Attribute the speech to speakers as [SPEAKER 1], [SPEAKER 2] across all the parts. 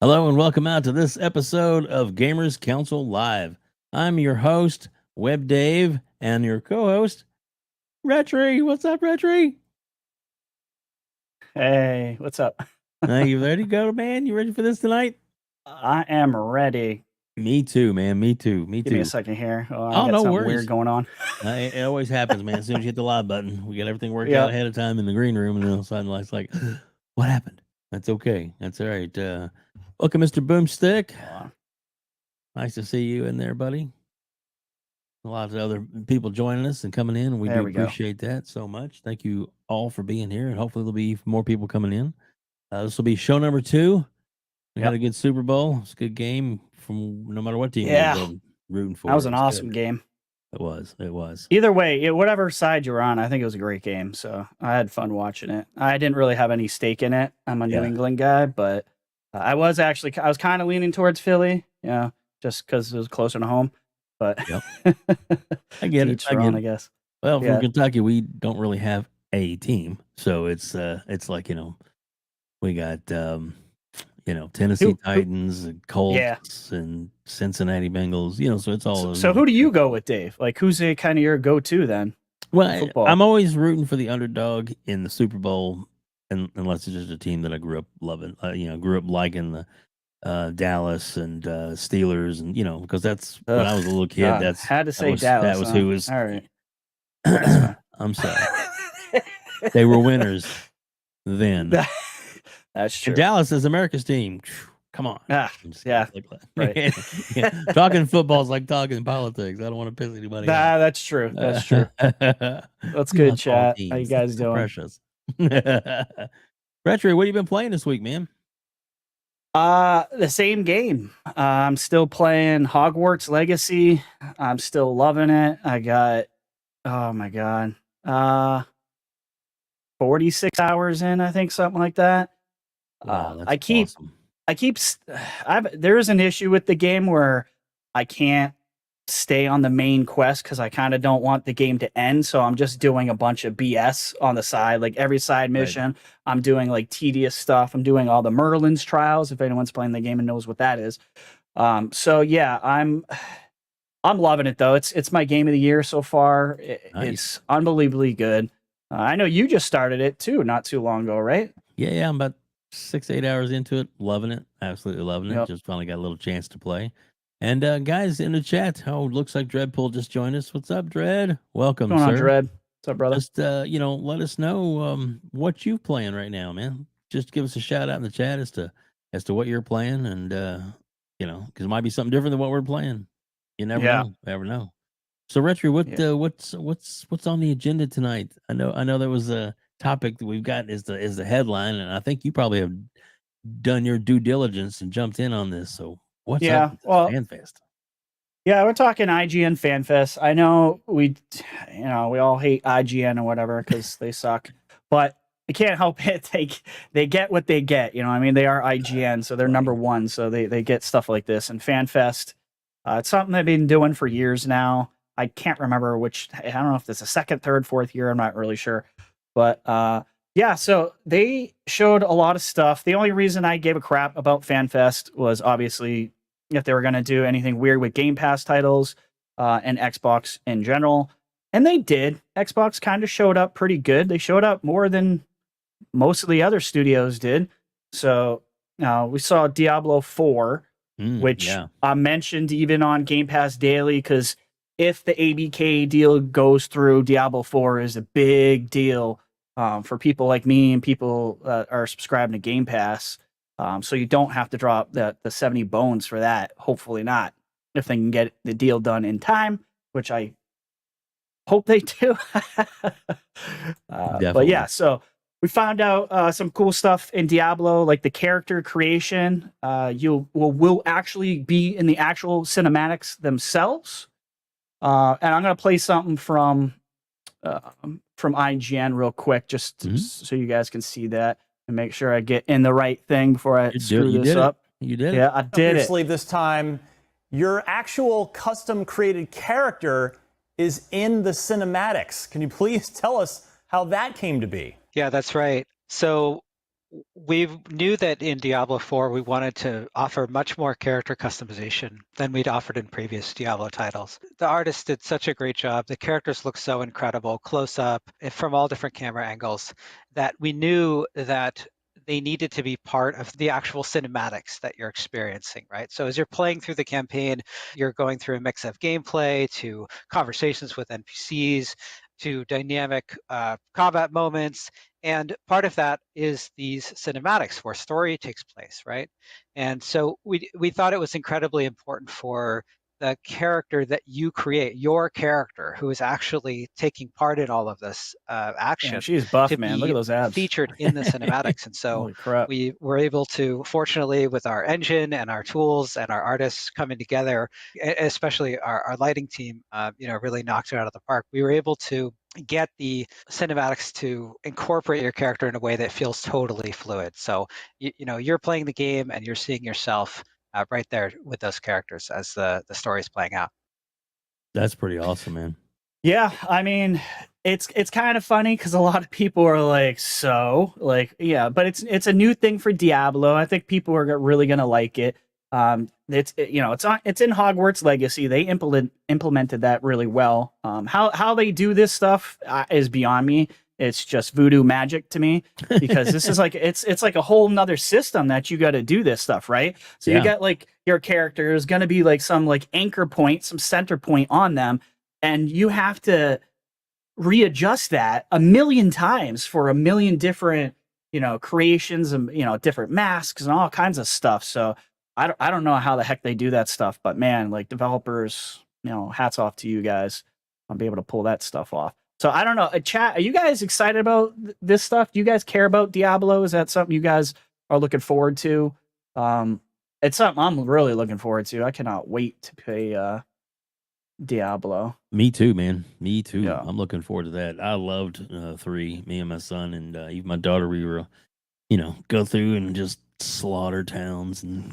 [SPEAKER 1] Hello and welcome out to this episode of Gamers Council Live. I'm your host, WebDave, and your co-host, RHETRI. What's up, RHETRI?
[SPEAKER 2] Hey, what's up?
[SPEAKER 1] Are you ready to go, man? You ready for this tonight?
[SPEAKER 2] I am ready.
[SPEAKER 1] Me too, man. Me too.
[SPEAKER 2] Give me a second here. I
[SPEAKER 1] Oh,
[SPEAKER 2] got
[SPEAKER 1] no
[SPEAKER 2] something
[SPEAKER 1] worries.
[SPEAKER 2] weird going on.
[SPEAKER 1] It always happens, man. As soon as you hit the live button, we get everything worked out ahead of time in the green room, and then all of a sudden it's like, what happened? That's okay. That's all right. Welcome, Mr. Boomstick. Nice to see you in there, buddy. A lot of other people joining us and coming in. We do appreciate that so much. Thank you all for being here, and hopefully there'll be more people coming in. This will be show number 2. We had a good Super Bowl. It's a good game from no matter what team you're rooting for.
[SPEAKER 2] That was an awesome game.
[SPEAKER 1] It was.
[SPEAKER 2] Either way, whatever side you were on, I think it was a great game. So I had fun watching it. I didn't really have any stake in it. I'm a New England guy, but I was kind of leaning towards Philly, just because it was closer to home. But
[SPEAKER 1] I get it.
[SPEAKER 2] I guess.
[SPEAKER 1] Well, from Kentucky, we don't really have a team, so it's like we got Tennessee Titans and Colts and Cincinnati Bengals. So it's all.
[SPEAKER 2] So who do you go with, Dave? Like, who's kind of your go-to then?
[SPEAKER 1] Well, I'm always rooting for the underdog in the Super Bowl, unless it's just a team that I grew up loving. Grew up liking the Dallas and Steelers, and because that's when I was a little kid. Dallas. That was who was.
[SPEAKER 2] All right.
[SPEAKER 1] I'm sorry. They were winners then.
[SPEAKER 2] That's true.
[SPEAKER 1] And Dallas is America's team. Come on.
[SPEAKER 2] Right.
[SPEAKER 1] Talking football is like talking politics. I don't want to piss anybody off.
[SPEAKER 2] That's true. That's true. That's good, chat. How you guys doing?
[SPEAKER 1] Precious. RHETRI, what have you been playing this week, man?
[SPEAKER 2] The same game. I'm still playing Hogwarts Legacy. I'm still loving it. I got, oh my God, 46 hours in, I think, something like that.
[SPEAKER 1] Wow, that's awesome.
[SPEAKER 2] There is an issue with the game where I can't stay on the main quest because I kind of don't want the game to end. So I'm just doing a bunch of BS on the side, like every side mission. I'm doing like tedious stuff. I'm doing all the Merlin's trials, if anyone's playing the game and knows what that is. So yeah, I'm loving it though. It's my game of the year so far. It's unbelievably good. I know you just started it too, not too long ago, right?
[SPEAKER 1] Yeah, I'm about 6-8 hours into it. Loving it. Absolutely loving it. Just finally got a little chance to play. And guys in the chat, looks like Dreadpool just joined us. What's up, Dread? Welcome,
[SPEAKER 2] sir. What's going on, Dread? What's up, brother?
[SPEAKER 1] Just let us know what you're playing right now, man. Just give us a shout out in the chat as to what you're playing, and because it might be something different than what we're playing. You never know. Never know. So, RHETRI, what's on the agenda tonight? I know there was a topic that we've got is the headline, and I think you probably have done your due diligence and jumped in on this. So what's up with FanFest?
[SPEAKER 2] Yeah, we're talking IGN FanFest. I know we all hate IGN and whatever because they suck, but I can't help it. They get what they get. You know what I mean? They are IGN, so they're number one. So they get stuff like this. And FanFest, it's something they've been doing for years now. I can't remember I don't know if it's the second, third, fourth year. I'm not really sure. But so they showed a lot of stuff. The only reason I gave a crap about FanFest was obviously if they were going to do anything weird with Game Pass titles and Xbox in general. And they did. Xbox kind of showed up pretty good. They showed up more than most of the other studios did. So we saw Diablo 4, which I mentioned even on Game Pass Daily, because if the ABK deal goes through, Diablo 4 is a big deal for people like me and people that are subscribing to Game Pass. So you don't have to drop the 70 bones for that. Hopefully not, if they can get the deal done in time, which I hope they do. But yeah, so we found out some cool stuff in Diablo, like the character creation. Will actually be in the actual cinematics themselves. And I'm going to play something from IGN real quick, just so you guys can see that and make sure I get in the right thing before I screw this up.
[SPEAKER 1] You did it.
[SPEAKER 2] Yeah, I did it.
[SPEAKER 3] Sleeve this time, your actual custom created character is in the cinematics. Can you please tell us how that came to be?
[SPEAKER 4] Yeah, that's right. So we knew that in Diablo 4 we wanted to offer much more character customization than we'd offered in previous Diablo titles. The artists did such a great job. The characters look so incredible, close up, from all different camera angles, that we knew that they needed to be part of the actual cinematics that you're experiencing, right? So as you're playing through the campaign, you're going through a mix of gameplay to conversations with NPCs to dynamic combat moments. And part of that is these cinematics where story takes place, right? And so we thought it was incredibly important for the character that you create, your character who is actually taking part in all of this action,
[SPEAKER 2] she's buff,
[SPEAKER 4] to
[SPEAKER 2] man. Look at
[SPEAKER 4] be
[SPEAKER 2] those abs.
[SPEAKER 4] featured in the cinematics. And so
[SPEAKER 2] Holy crap.
[SPEAKER 4] we were able to, fortunately, with our engine and our tools and our artists coming together, especially our lighting team, really knocked it out of the park. We were able to get the cinematics to incorporate your character in a way that feels totally fluid. So you're playing the game and you're seeing yourself right there with those characters as the story is playing out.
[SPEAKER 1] That's pretty awesome, man.
[SPEAKER 2] Yeah, I mean, it's kind of funny because a lot of people are like, yeah, but it's a new thing for Diablo. I think people are really gonna like it. It's in Hogwarts Legacy. They implemented that really well. How they do this stuff is beyond me. It's just voodoo magic to me, because this is like it's like a whole nother system that you got to do this stuff, right? So you got like your character is going to be like some like anchor point, some center point on them, and you have to readjust that a million times for a million different creations and different masks and all kinds of stuff. So I don't know how the heck they do that stuff, but man, like developers, hats off to you guys on being able to pull that stuff off. So I don't know, chat, are you guys excited about this stuff? Do you guys care about Diablo? Is that something you guys are looking forward to? It's something I'm really looking forward to. I cannot wait to play Diablo.
[SPEAKER 1] Me too, man. Me too.
[SPEAKER 2] Yeah.
[SPEAKER 1] I'm looking forward to that. I loved 3. Me and my son and even my daughter. We were, go through and just slaughter towns and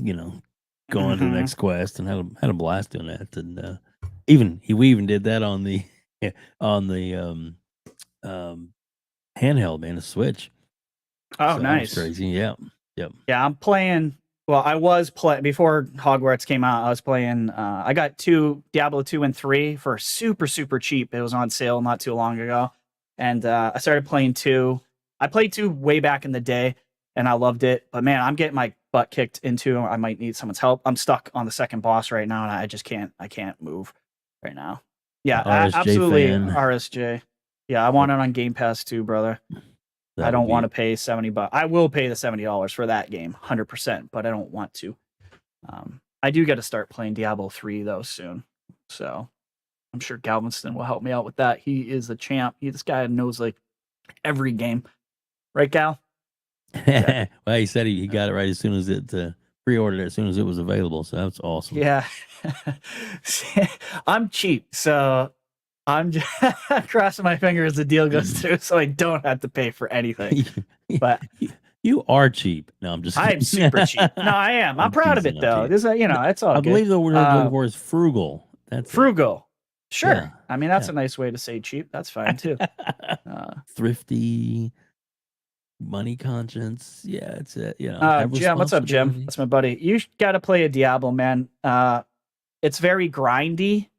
[SPEAKER 1] go on to the next quest, and had a blast doing that. And we even did that on the handheld, man, a Switch.
[SPEAKER 2] Oh,
[SPEAKER 1] So
[SPEAKER 2] nice.
[SPEAKER 1] that was crazy. Yeah. Yep.
[SPEAKER 2] Yeah, I'm playing. Well, I was playing before Hogwarts came out. I was playing. I got Diablo 2 and 3 for super, super cheap. It was on sale not too long ago, and I started playing 2. I played 2 way back in the day, and I loved it. But man, I'm getting my butt kicked into. I might need someone's help. I'm stuck on the second boss right now, and I just can't. I can't move right now. Yeah,
[SPEAKER 1] RSJ
[SPEAKER 2] absolutely.
[SPEAKER 1] fan.
[SPEAKER 2] RSJ. Yeah, I want it on Game Pass too, brother. I don't want to pay $70. I will pay the $70 for that game, 100%, but I don't want to. I do got to start playing Diablo 3 though soon, so I'm sure Galveston will help me out with that. He is a champ. This guy knows like every game, right, Gal?
[SPEAKER 1] Yeah. Well, he said he got it right as soon as it pre-ordered it as soon as it was available. So that's awesome.
[SPEAKER 2] Yeah, I'm cheap, so I'm just crossing my fingers the deal goes through, so I don't have to pay for anything. But
[SPEAKER 1] you are cheap. No, I'm just kidding.
[SPEAKER 2] I'm super cheap. No, I am. I'm proud of it though. This, it's all
[SPEAKER 1] I
[SPEAKER 2] good.
[SPEAKER 1] believe the word I'm looking for is frugal. That's
[SPEAKER 2] frugal. Sure.
[SPEAKER 1] Yeah.
[SPEAKER 2] I mean, that's a nice way to say cheap. That's fine too.
[SPEAKER 1] Thrifty, money conscience. Yeah, it's
[SPEAKER 2] Jim, what's up, Jim? That's my buddy. You got to play a Diablo, man. It's very grindy.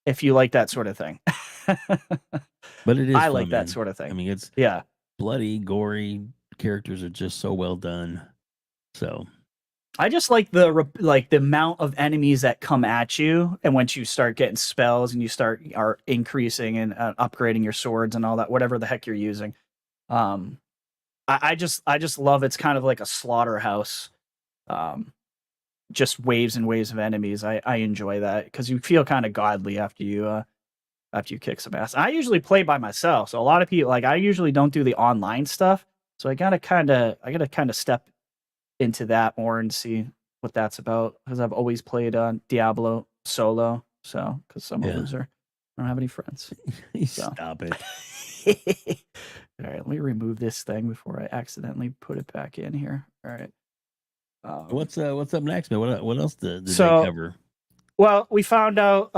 [SPEAKER 2] If you like that sort of thing.
[SPEAKER 1] But it is.
[SPEAKER 2] I
[SPEAKER 1] fun,
[SPEAKER 2] like
[SPEAKER 1] man.
[SPEAKER 2] that sort of thing.
[SPEAKER 1] I mean, it's
[SPEAKER 2] yeah,
[SPEAKER 1] bloody, gory. Characters are just so well done. So
[SPEAKER 2] I just like the amount of enemies that come at you, and once you start getting spells and you are increasing and upgrading your swords and all that, whatever the heck you're using. I just love it's kind of like a slaughterhouse. Just waves and waves of enemies. I enjoy that because you feel kind of godly after you kick some ass. I usually play by myself, so a lot of people I usually don't do the online stuff. So I gotta kind of step into that more and see what that's about because I've always played Diablo solo. So because I'm a loser, I don't have any friends. So.
[SPEAKER 1] Stop it.
[SPEAKER 2] All right, let me remove this thing before I accidentally put it back in here. All right.
[SPEAKER 1] What's up next, man? What else did they cover?
[SPEAKER 2] Well, we found out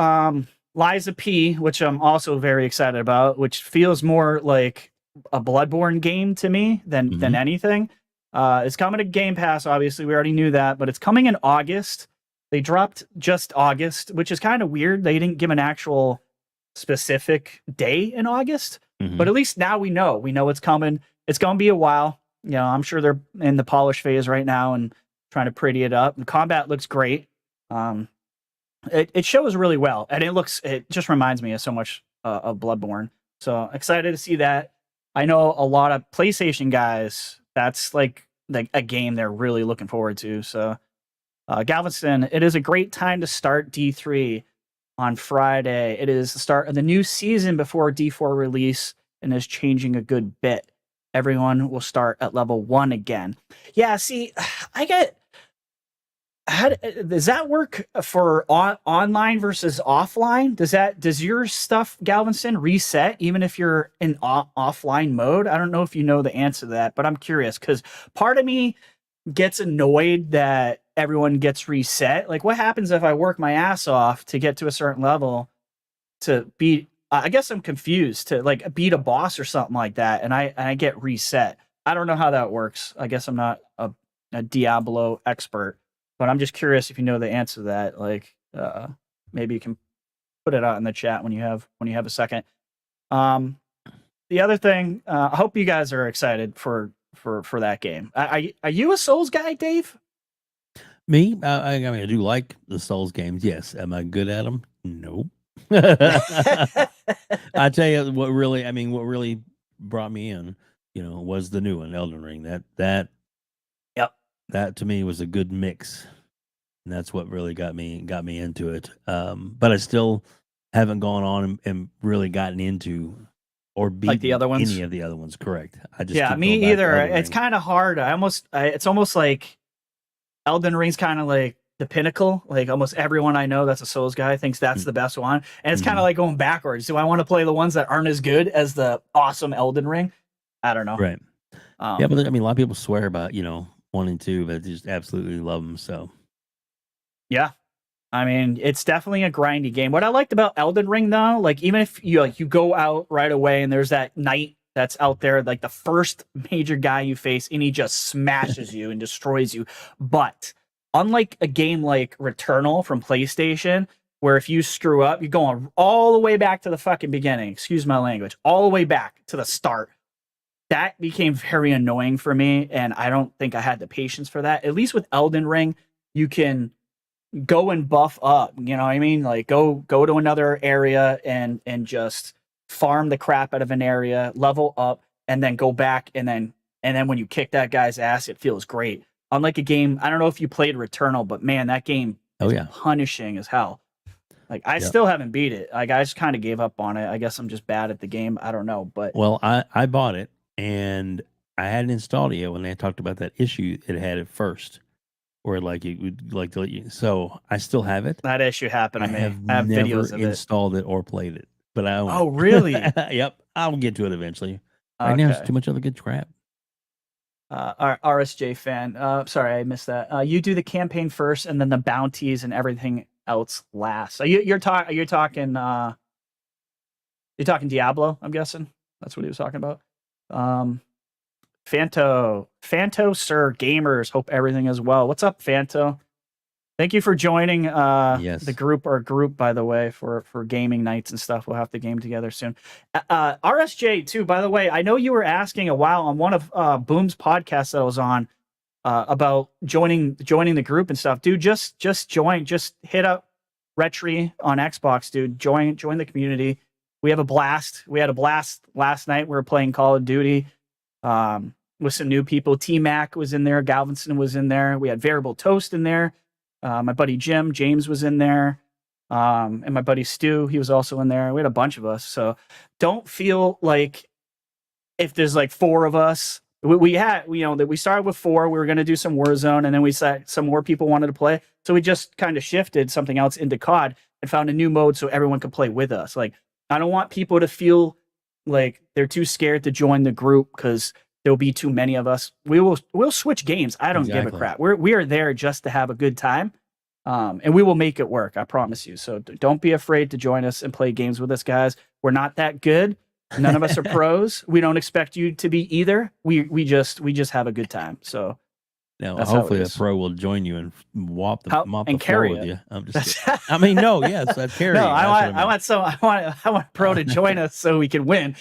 [SPEAKER 2] Liza P, which I'm also very excited about, which feels more like a Bloodborne game to me than anything. It's coming to Game Pass, obviously. We already knew that, but it's coming in August. They dropped just August, which is kind of weird. They didn't give an actual specific day in August, but at least now we know. We know it's coming. It's going to be a while. You know, I'm sure they're in the polish phase right now and trying to pretty it up. And combat looks great. It shows really well, and it just reminds me of so much of Bloodborne. So excited to see that. I know a lot of PlayStation guys, that's like a game they're really looking forward to. So Galveston, it is a great time to start D3 on Friday. It is the start of the new season before D4 release and is changing a good bit. Everyone will start at level 1 again. Yeah, see, does that work for online versus offline? Does your stuff, Galveston, reset even if you're in offline mode? I don't know if you know the answer to that, but I'm curious because part of me gets annoyed that everyone gets reset. Like, what happens if I work my ass off to get to a certain level to beat? I guess I'm confused to like beat a boss or something like that, and I get reset. I don't know how that works. I guess I'm not a Diablo expert. But I'm just curious if you know the answer to that. Like, maybe you can put it out in the chat when you have a second. The other thing, I hope you guys are excited for that game. Are you a Souls guy, Dave?
[SPEAKER 1] Me? I mean, I do like the Souls games. Yes. Am I good at them? No. I tell you what really brought me in, was the new one, Elden Ring. That to me was a good mix, and that's what really got me into it. But I still haven't gone on and really gotten into or beat
[SPEAKER 2] like the other ones.
[SPEAKER 1] Any of the other ones. Correct. I just
[SPEAKER 2] me either. It's kind of hard. It's almost like Elden Ring's kind of like the pinnacle. Like almost everyone I know that's a Souls guy thinks that's the best one, and it's kind of like going backwards. Do I want to play the ones that aren't as good as the awesome Elden Ring? I don't know.
[SPEAKER 1] Right. Yeah, but I mean, a lot of people swear about 1 and 2, but just absolutely love them. So,
[SPEAKER 2] yeah, I mean, it's definitely a grindy game. What I liked about Elden Ring, though, like even if you go out right away and there's that knight that's out there, like the first major guy you face, and he just smashes you and destroys you. But unlike a game like Returnal from PlayStation, where if you screw up, you're going all the way back to the fucking beginning. Excuse my language, all the way back to the start. That became very annoying for me, and I don't think I had the patience for that. At least with Elden Ring, you can go and buff up. You know what I mean? Like go to another area and just farm the crap out of an area, level up, and then go back and then when you kick that guy's ass, it feels great. Unlike a game, I don't know if you played Returnal, but man, that game is punishing as hell. Like I still haven't beat it. Like I just kind of gave up on it. I guess I'm just bad at the game. I don't know, but
[SPEAKER 1] I bought it. And I hadn't installed it yet when they talked about that issue it had at first, where like it would like delete you. So I still have it.
[SPEAKER 2] That issue happened to me.
[SPEAKER 1] I have
[SPEAKER 2] never
[SPEAKER 1] videos of installed it or played it. But I
[SPEAKER 2] Oh really?
[SPEAKER 1] Yep. I'll get to it eventually. Right now it's too much other good crap.
[SPEAKER 2] Our RSJ fan. Sorry, I missed that. You do the campaign first, and then the bounties and everything else last. So you're talking Diablo, I'm guessing. That's what he was talking about. Fanto Sir Gamers, hope everything is well. What's up, Fanto? Thank you for joining the group, our group, by the way, for gaming nights and stuff. We'll have to game together soon. RSJ too, by the way, I know you were asking a while on one of Boom's podcasts that I was on about joining the group and stuff. Dude, just join, just hit up RHETRI on Xbox, dude. Join the community. We have a blast. We had a blast last night. We were playing Call of Duty with some new people. T-Mac was in there. Galveston was in there. We had Variable Toast in there. My buddy James was in there. And my buddy Stu, he was also in there. We had a bunch of us. So don't feel like if there's like 4 of us. We started with 4. We were going to do some Warzone, and then we said some more people wanted to play. So we just kind of shifted something else into COD and found a new mode so everyone could play with us. Like, I don't want people to feel like they're too scared to join the group because there'll be too many of us. We'll switch games. I don't give a crap. We are there just to have a good time, and we will make it work. I promise you. So don't be afraid to join us and play games with us, guys. We're not that good, None of us are pros. We don't expect you to be either. We just have a good time. So
[SPEAKER 1] Now,
[SPEAKER 2] that's how it
[SPEAKER 1] hopefully, a
[SPEAKER 2] is.
[SPEAKER 1] pro will join you and mop the floor
[SPEAKER 2] carry
[SPEAKER 1] with
[SPEAKER 2] it.
[SPEAKER 1] you. I'm just kidding. I mean, no, yes, I'd carry.
[SPEAKER 2] No,
[SPEAKER 1] you.
[SPEAKER 2] I want a pro to join us so we can win.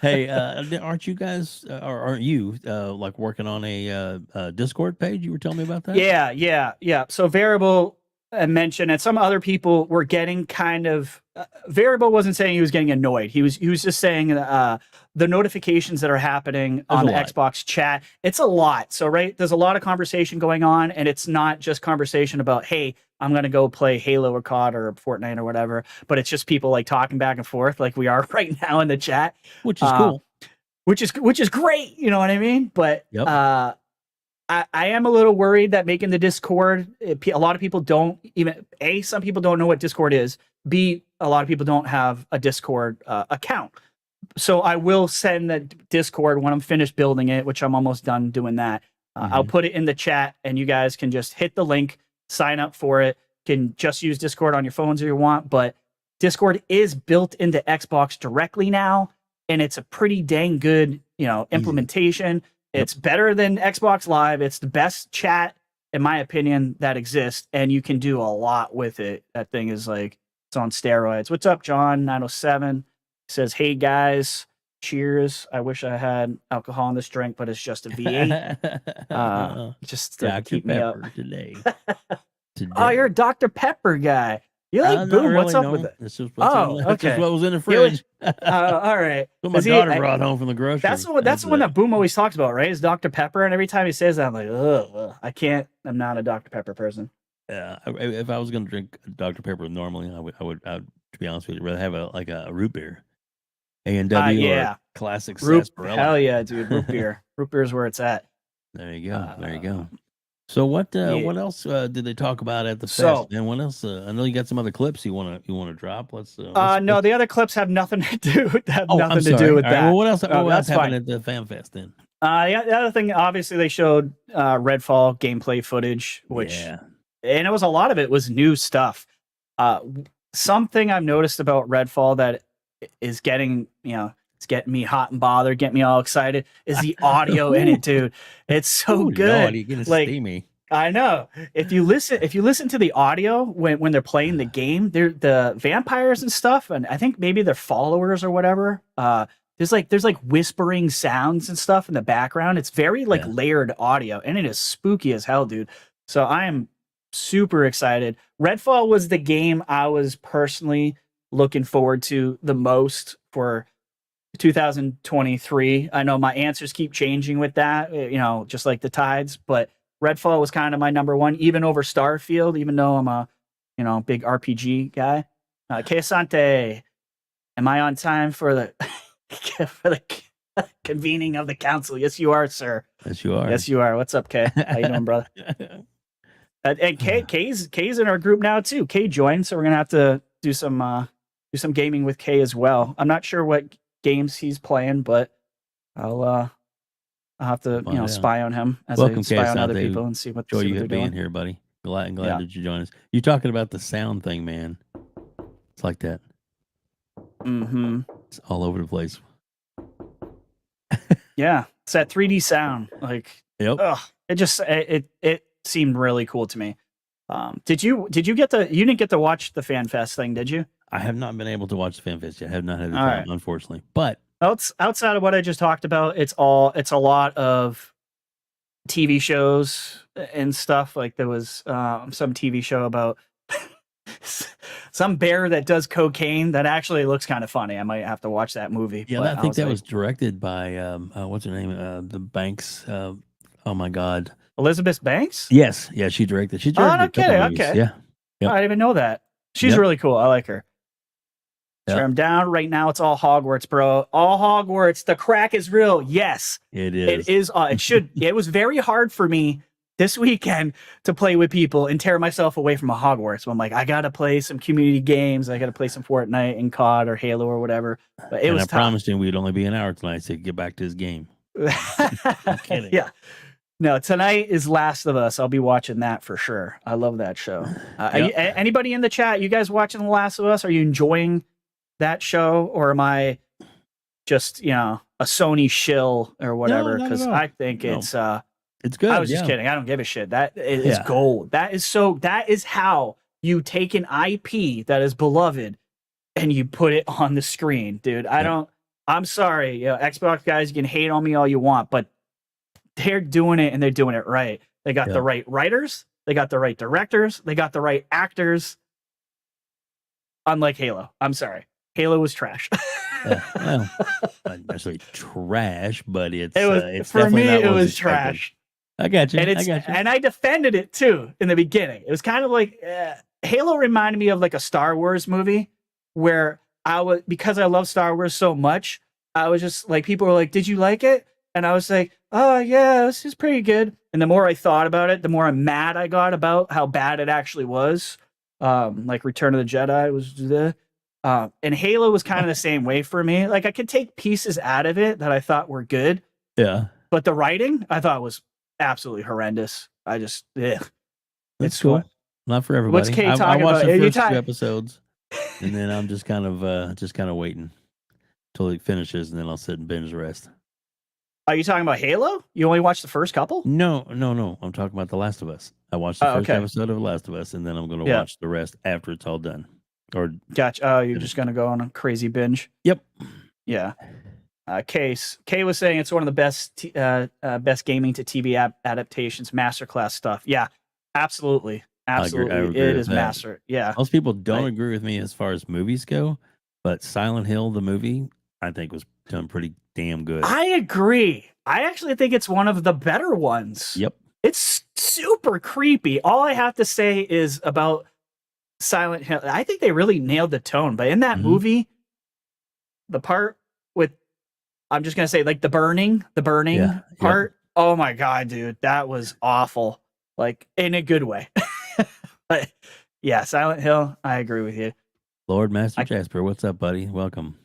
[SPEAKER 1] Hey, aren't you guys, or aren't you like working on a Discord page? You were telling me about that.
[SPEAKER 2] Yeah. So Variable mentioned, and some other people were getting kind of. Variable wasn't saying he was getting annoyed. He was just saying the notifications that are happening on the Xbox chat. It's a lot. So there's a lot of conversation going on, and it's not just conversation about, hey, I'm going to go play Halo or COD or Fortnite or whatever, but it's just people like talking back and forth like we are right now in the chat,
[SPEAKER 1] which is cool,
[SPEAKER 2] which is great. You know what I mean? But I am a little worried that making the Discord, a lot of people don't even, some people don't know what Discord is. B, a lot of people don't have a Discord account. So I will send the Discord when I'm finished building it, which I'm almost done doing that. I'll put it in the chat and you guys can just hit the link, sign up for it. Can just use Discord on your phones if you want, but Discord is built into Xbox directly now, and it's a pretty dang good, implementation. It's better than Xbox Live. It's the best chat, in my opinion, that exists, and you can do a lot with it. That thing is like, it's on steroids. What's up, John 907? Says, hey guys, cheers. I wish I had alcohol in this drink, but it's just a V8. Just to
[SPEAKER 1] Dr.
[SPEAKER 2] keep me up
[SPEAKER 1] today.
[SPEAKER 2] Oh, you're a Dr. Pepper guy. You like Boom?
[SPEAKER 1] Really,
[SPEAKER 2] what's up with it?
[SPEAKER 1] This is what's
[SPEAKER 2] okay.
[SPEAKER 1] Just what was in the fridge.
[SPEAKER 2] All right.
[SPEAKER 1] What my daughter brought home from the grocery.
[SPEAKER 2] That's the one that Boom always talks about, right? Is Dr. Pepper, and every time he says that, I'm like, ugh, I can't. I'm not a Dr. Pepper person.
[SPEAKER 1] Yeah, if I was going to drink Dr. Pepper normally, I would, to be honest with you, rather have a root beer, A&W, or a classic sarsaparilla.
[SPEAKER 2] Hell yeah, dude, root beer. Root beer is where it's at.
[SPEAKER 1] There you go. There you go. So what else did they talk about at the fest? And what else? I know you got some other clips you want to drop. Let's.
[SPEAKER 2] No, the other clips have nothing to do with that. Nothing to do with that.
[SPEAKER 1] Well, what else happened at the fan fest then?
[SPEAKER 2] The other thing, obviously, they showed Redfall gameplay footage, and it was a lot of it was new stuff. Something I've noticed about Redfall that is getting it's getting me hot and bothered, getting me all excited, is the audio in it, dude. It's so good.
[SPEAKER 1] Lord, you're gonna steamy.
[SPEAKER 2] I know. If you listen to the audio when they're playing the game, they're the vampires and stuff, and I think maybe they're followers or whatever. There's like whispering sounds and stuff in the background. It's very layered audio, and it is spooky as hell, dude. So I am super excited. Redfall was the game I was personally looking forward to the most for 2023. I know my answers keep changing with that, just like the tides, but Redfall was kind of my number one, even over Starfield, even though I'm a, big RPG guy. Keasante, am I on time for the for the convening of the council? Yes, you are, sir.
[SPEAKER 1] Yes, you are.
[SPEAKER 2] Yes, you are. What's up, Kay? How you doing, brother? And Kay's in our group now too. Kay joined, so we're gonna have to do some gaming with Kay as well. I'm not sure what games he's playing, but I'll have to spy on him as I spy on other people and see what they're doing.
[SPEAKER 1] Being here, buddy. Glad that you joined us. You're talking about the sound thing, man. It's like that.
[SPEAKER 2] Mm-hmm.
[SPEAKER 1] It's all over the place.
[SPEAKER 2] Yeah, it's that 3D sound. Like,
[SPEAKER 1] yep.
[SPEAKER 2] It just it seemed really cool to me. Did you didn't get to watch the Fan Fest thing, did you?
[SPEAKER 1] I have not been able to watch the Fan Fest yet. I have not had the time, unfortunately. But
[SPEAKER 2] outside of what I just talked about, it's a lot of TV shows and stuff. Like there was some TV show about some bear that does cocaine that actually looks kind of funny. I might have to watch that movie.
[SPEAKER 1] Yeah, I think that was directed by what's her name? The Banks. Oh my God,
[SPEAKER 2] Elizabeth Banks.
[SPEAKER 1] Yes, yeah, she directed. She directed.
[SPEAKER 2] Okay.
[SPEAKER 1] Yeah,
[SPEAKER 2] yep. I didn't even know that. She's really cool. I like her. Yep. So I'm down right now. It's all Hogwarts, bro. All Hogwarts. The crack is real. Yes,
[SPEAKER 1] it is.
[SPEAKER 2] It is. It should. It was very hard for me this weekend to play with people and tear myself away from a Hogwarts. So I'm like, I gotta play some community games. I gotta play some Fortnite and COD or Halo or whatever. But I
[SPEAKER 1] promised him we'd only be an hour tonight to get back to his game.
[SPEAKER 2] I'm kidding. Yeah. No, tonight is Last of Us. I'll be watching that for sure. I love that show. Anybody in the chat? You guys watching The Last of Us? Are you enjoying that show, or am I just a Sony shill or whatever,
[SPEAKER 1] not at
[SPEAKER 2] because
[SPEAKER 1] all.
[SPEAKER 2] I think
[SPEAKER 1] No.
[SPEAKER 2] it's
[SPEAKER 1] good.
[SPEAKER 2] I was just kidding. I don't give a shit. That is gold. That is how you take an IP that is beloved and you put it on the screen, dude. I'm sorry, Xbox guys, you can hate on me all you want, but they're doing it and they're doing it right. They got the right writers, they got the right directors, they got the right actors. Unlike Halo. I'm sorry. Halo was trash.
[SPEAKER 1] Well, not necessarily trash, but it's
[SPEAKER 2] for me,
[SPEAKER 1] not
[SPEAKER 2] it
[SPEAKER 1] what
[SPEAKER 2] was
[SPEAKER 1] expected.
[SPEAKER 2] trash.
[SPEAKER 1] I got you.
[SPEAKER 2] And I defended it too in the beginning. It was kind of like Halo reminded me of like a Star Wars movie where because I love Star Wars so much, I was just like, people were like, "Did you like it?" And I was like, "Oh yeah, this is pretty good." And the more I thought about it, the more mad I got about how bad it actually was. Like Return of the Jedi was and Halo was kind of the same way for me. Like I could take pieces out of it that I thought were good.
[SPEAKER 1] Yeah.
[SPEAKER 2] But the writing I thought was absolutely horrendous. I just
[SPEAKER 1] It's cool. Not for everybody.
[SPEAKER 2] What's Kay
[SPEAKER 1] I
[SPEAKER 2] talking
[SPEAKER 1] watched
[SPEAKER 2] about?
[SPEAKER 1] the first 2 episodes, and then I'm just kind of waiting till it finishes, and then I'll sit and binge the rest.
[SPEAKER 2] Are you talking about Halo? You only watched the first couple?
[SPEAKER 1] No. I'm talking about The Last of Us. I watched the first episode of The Last of Us, and then I'm going to watch the rest after it's all done.
[SPEAKER 2] Gotcha. Oh, you're just going to go on a crazy binge?
[SPEAKER 1] Yep.
[SPEAKER 2] Yeah. Kay was saying it's one of the best gaming to TV adaptations, masterclass stuff. Yeah, absolutely. Absolutely.
[SPEAKER 1] I agree
[SPEAKER 2] It
[SPEAKER 1] with
[SPEAKER 2] is
[SPEAKER 1] that.
[SPEAKER 2] master. Yeah.
[SPEAKER 1] Most people don't agree with me as far as movies go, but Silent Hill, the movie, I think was done pretty damn good.
[SPEAKER 2] I agree. I actually think it's one of the better ones.
[SPEAKER 1] Yep.
[SPEAKER 2] It's super creepy. All I have to say is about Silent Hill, I think they really nailed the tone. But in that movie, the part with, I'm just going to say, like the burning part. Oh my God, dude. That was awful. Like in a good way. But yeah, Silent Hill, I agree with you.
[SPEAKER 1] Lord Master Jasper, what's up, buddy? Welcome.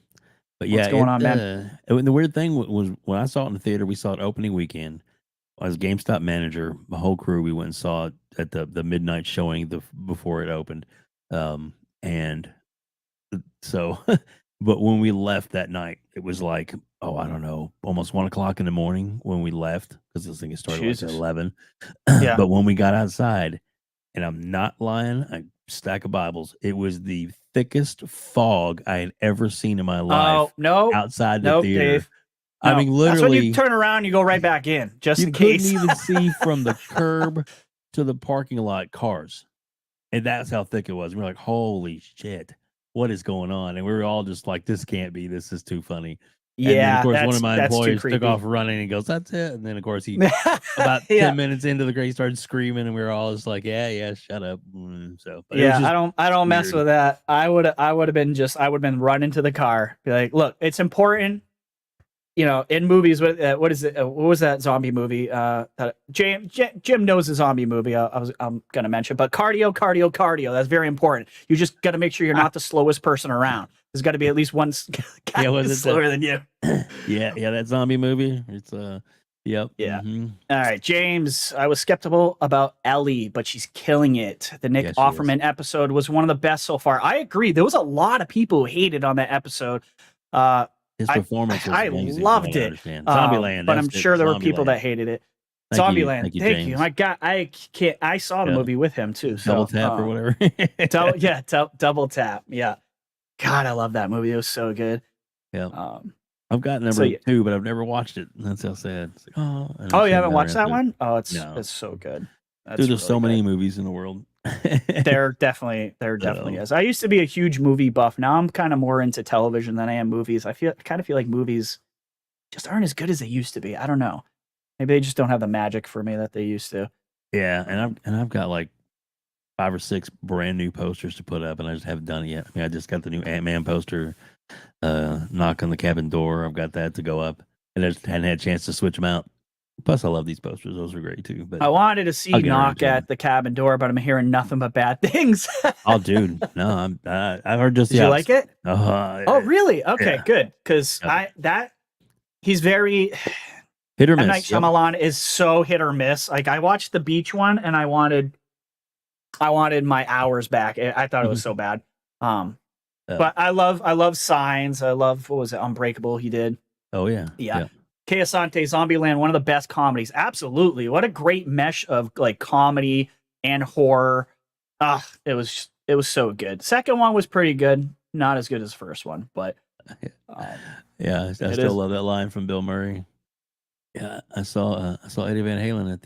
[SPEAKER 1] But yeah,
[SPEAKER 2] what's going on, man?
[SPEAKER 1] And the weird thing was when I saw it in the theater, we saw it opening weekend. I was GameStop manager. My whole crew, we went and saw it at the midnight showing before it opened. And so, but when we left that night, it was like, I don't know, almost 1:00 in the morning when we left, because this thing started like at 11.
[SPEAKER 2] Yeah.
[SPEAKER 1] But when we got outside, and I'm not lying, a stack of Bibles, it was the thickest fog I had ever seen in my life. Outside the theater.
[SPEAKER 2] Dave. No.
[SPEAKER 1] I mean, literally.
[SPEAKER 2] That's when you turn around, you go right back in, just in case.
[SPEAKER 1] You couldn't even see from the curb to the parking lot cars. And that's how thick it was. We're like, holy shit, what is going on? And we were all just like, this can't be. This is too funny.
[SPEAKER 2] Yeah,
[SPEAKER 1] and then, of course, one of my employees
[SPEAKER 2] took
[SPEAKER 1] off running and goes, "That's it." And then, of course, he about 10 minutes into the he started screaming, and we were all just like, "Yeah, shut up." So,
[SPEAKER 2] I don't mess with that. I would have been running to the car, be like, "Look, it's important." In movies, what is it? What was that zombie movie? That Jim knows a zombie movie. I'm gonna mention, but cardio. That's very important. You just got to make sure you're not the slowest person around. There's got to be at least one guy slower than you.
[SPEAKER 1] Yeah, that zombie movie. It's yep.
[SPEAKER 2] Yeah. Mm-hmm. All right, James. I was skeptical about Ellie, but she's killing it. The Nick Offerman episode was one of the best so far. I agree. There was a lot of people who hated on that episode.
[SPEAKER 1] His performance was amazing.
[SPEAKER 2] I loved it.
[SPEAKER 1] Zombieland,
[SPEAKER 2] but I'm sure there were people that hated it. Zombieland. Thank you. My God, I saw the movie with him too. So,
[SPEAKER 1] double tap or whatever.
[SPEAKER 2] Double tap. Yeah. God, I love that movie. It was so good.
[SPEAKER 1] Yeah. I've got number 2, but I've never watched it. That's how sad. It's like,
[SPEAKER 2] you haven't watched that one? Oh, it's so good.
[SPEAKER 1] There's really so many movies in the world.
[SPEAKER 2] There definitely is. I used to be a huge movie buff. Now I'm kind of more into television than I am movies. I kind of feel like movies just aren't as good as they used to be. I don't know. Maybe they just don't have the magic for me that they used to.
[SPEAKER 1] Yeah, and I've got like 5 or 6 brand new posters to put up, and I just haven't done it yet. I mean, I just got the new Ant-Man poster, Knock on the Cabin Door. I've got that to go up, and I just hadn't had a chance to switch them out. Plus, I love these posters; those are great too. But
[SPEAKER 2] I wanted to see Knock at the Cabin Door, but I'm hearing nothing but bad things.
[SPEAKER 1] Oh, dude, no, I've heard just.
[SPEAKER 2] Did you like it?
[SPEAKER 1] Oh,
[SPEAKER 2] really? Okay, good. Because he's very
[SPEAKER 1] hit or miss.
[SPEAKER 2] M. Night Shyamalan is so hit or miss. Like I watched the beach one, and I wanted my hours back. I thought it was so bad. But I love Signs. I love, what was it, Unbreakable he did.
[SPEAKER 1] Oh yeah.
[SPEAKER 2] Yeah. Kei Asante, Zombieland, one of the best comedies. Absolutely. What a great mesh of like comedy and horror. It was so good. Second one was pretty good. Not as good as the first one, but
[SPEAKER 1] yeah, I still love that line from Bill Murray. Yeah, I saw Eddie Van Halen at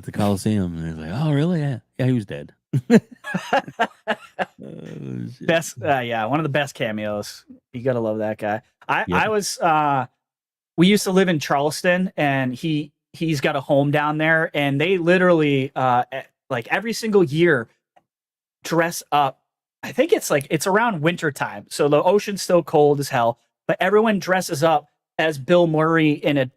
[SPEAKER 1] the Coliseum, and he was like, "Oh, really? Yeah, he was dead."
[SPEAKER 2] Best, one of the best cameos. You gotta love that guy. I was we used to live in Charleston, and he's got a home down there, and they literally like every single year dress up. I think it's around winter time, so the ocean's still cold as hell, but everyone dresses up as Bill Murray in a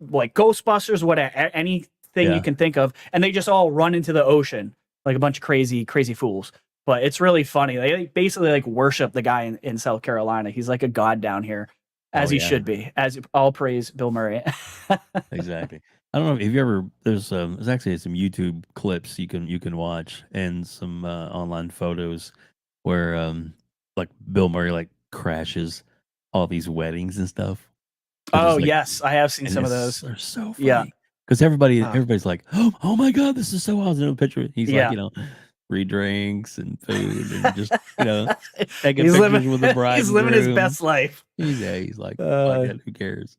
[SPEAKER 2] like Ghostbusters, whatever, anything you can think of, and they just all run into the ocean like a bunch of crazy fools. But it's really funny. They basically like worship the guy in South Carolina. He's like a god down here, as he should be. As all praise Bill Murray.
[SPEAKER 1] Exactly. I don't know if you ever. There's actually some YouTube clips you can watch, and some online photos where like Bill Murray like crashes all these weddings and stuff.
[SPEAKER 2] Oh yes, I have seen some of those.
[SPEAKER 1] They're so funny. Yeah, because everybody's like, oh my god, this is so awesome. Picture he's like, free drinks and food and just taking pictures with the bride.
[SPEAKER 2] He's living his best life.
[SPEAKER 1] He's like, who cares?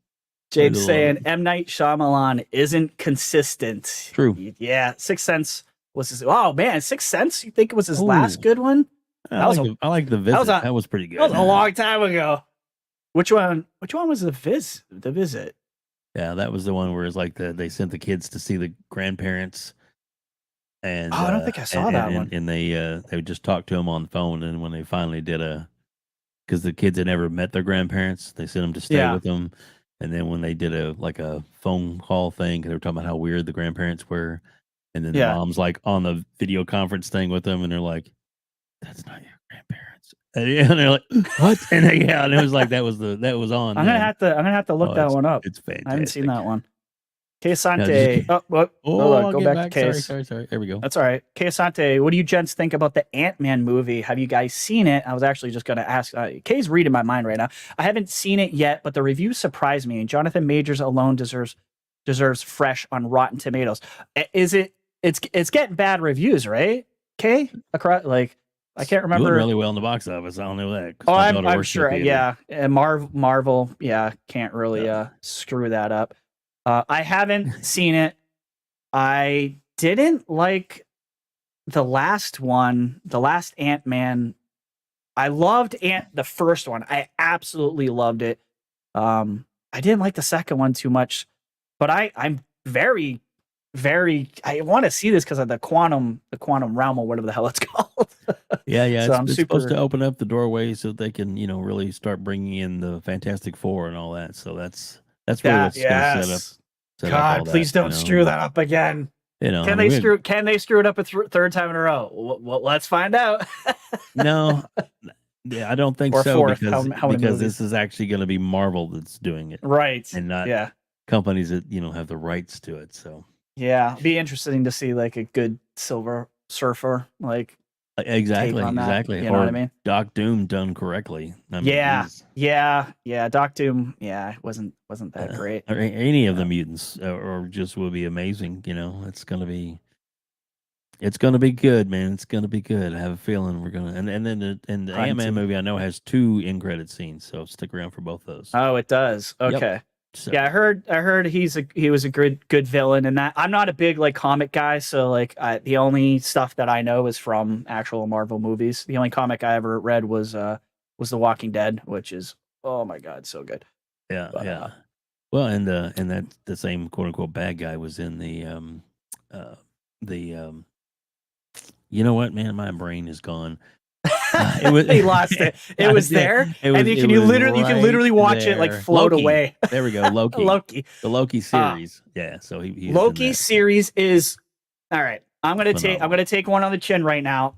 [SPEAKER 2] Jade's saying M. Night Shyamalan isn't consistent.
[SPEAKER 1] True.
[SPEAKER 2] Yeah, Sixth Sense was his. Oh man, Sixth Sense. You think it was his last good one?
[SPEAKER 1] I like The Visit. That was pretty good.
[SPEAKER 2] That was a long time ago. Which one was The Visit?
[SPEAKER 1] Yeah, that was the one where it's like they sent the kids to see the grandparents. And
[SPEAKER 2] I don't think I saw that one.
[SPEAKER 1] And they would just talk to them on the phone. And when they finally did because the kids had never met their grandparents, they sent them to stay with them. And then when they did a phone call thing, they were talking about how weird the grandparents were. And then the mom's like on the video conference thing with them, and they're like, "That's not your grandparents." And they're like, "What?" And and it was like that was on.
[SPEAKER 2] I'm gonna have to look that one up.
[SPEAKER 1] It's fantastic.
[SPEAKER 2] I haven't seen that one. Kei Asante. Go back to Case.
[SPEAKER 1] Sorry. There we go.
[SPEAKER 2] That's all right. Kei Asante, what do you gents think about the Ant-Man movie? Have you guys seen it? I was actually just going to ask. Kay's reading my mind right now. I haven't seen it yet, but the reviews surprised me. And Jonathan Majors alone deserves fresh on Rotten Tomatoes. It's getting bad reviews, right? Kay, across I can't remember.
[SPEAKER 1] Doing really well in the box office. I don't know that.
[SPEAKER 2] Oh, I'm sure. Yeah, and Marvel. Yeah, can't really screw that up. I haven't seen it. I didn't like the last one, the last Ant-Man. I loved the first one. I absolutely loved it. I didn't like the second one too much, but I'm very, very. I want to see this because of the quantum realm or whatever the hell it's called.
[SPEAKER 1] Yeah. So it's supposed to open up the doorway so that they can, really start bringing in the Fantastic Four and all that. So that's really what's going to set up.
[SPEAKER 2] God, please don't screw that up again. Can they screw it up a third time in a row? Well, let's find out.
[SPEAKER 1] No, I don't think
[SPEAKER 2] or
[SPEAKER 1] so.
[SPEAKER 2] Fourth,
[SPEAKER 1] because this is actually going to be Marvel that's doing it,
[SPEAKER 2] right?
[SPEAKER 1] And not companies that have the rights to it. So
[SPEAKER 2] it'd be interesting to see like a good Silver Surfer
[SPEAKER 1] exactly.
[SPEAKER 2] You know what I mean?
[SPEAKER 1] Doc Doom done correctly. I mean,
[SPEAKER 2] yeah. Doc Doom, wasn't that great.
[SPEAKER 1] Or any of the mutants, or just will be amazing. It's gonna be good, man. It's gonna be good. I have a feeling we're gonna. And then the Ant-Man movie I know has 2 end credit scenes, so stick around for both those.
[SPEAKER 2] Oh, it does. Okay. Yep. So. Yeah, I heard he was a good villain, and that I'm not a big comic guy, so the only stuff that I know is from actual Marvel movies. The only comic I ever read was The Walking Dead, which is, oh my god, so good.
[SPEAKER 1] Yeah, yeah. Well, and that the same quote unquote bad guy was in the you know what, man, my brain is gone.
[SPEAKER 2] He lost it. It was there, and you can literally watch it float away.
[SPEAKER 1] There we go, Loki. The Loki series. So he
[SPEAKER 2] Loki series is all right. I'm gonna take one on the chin right now.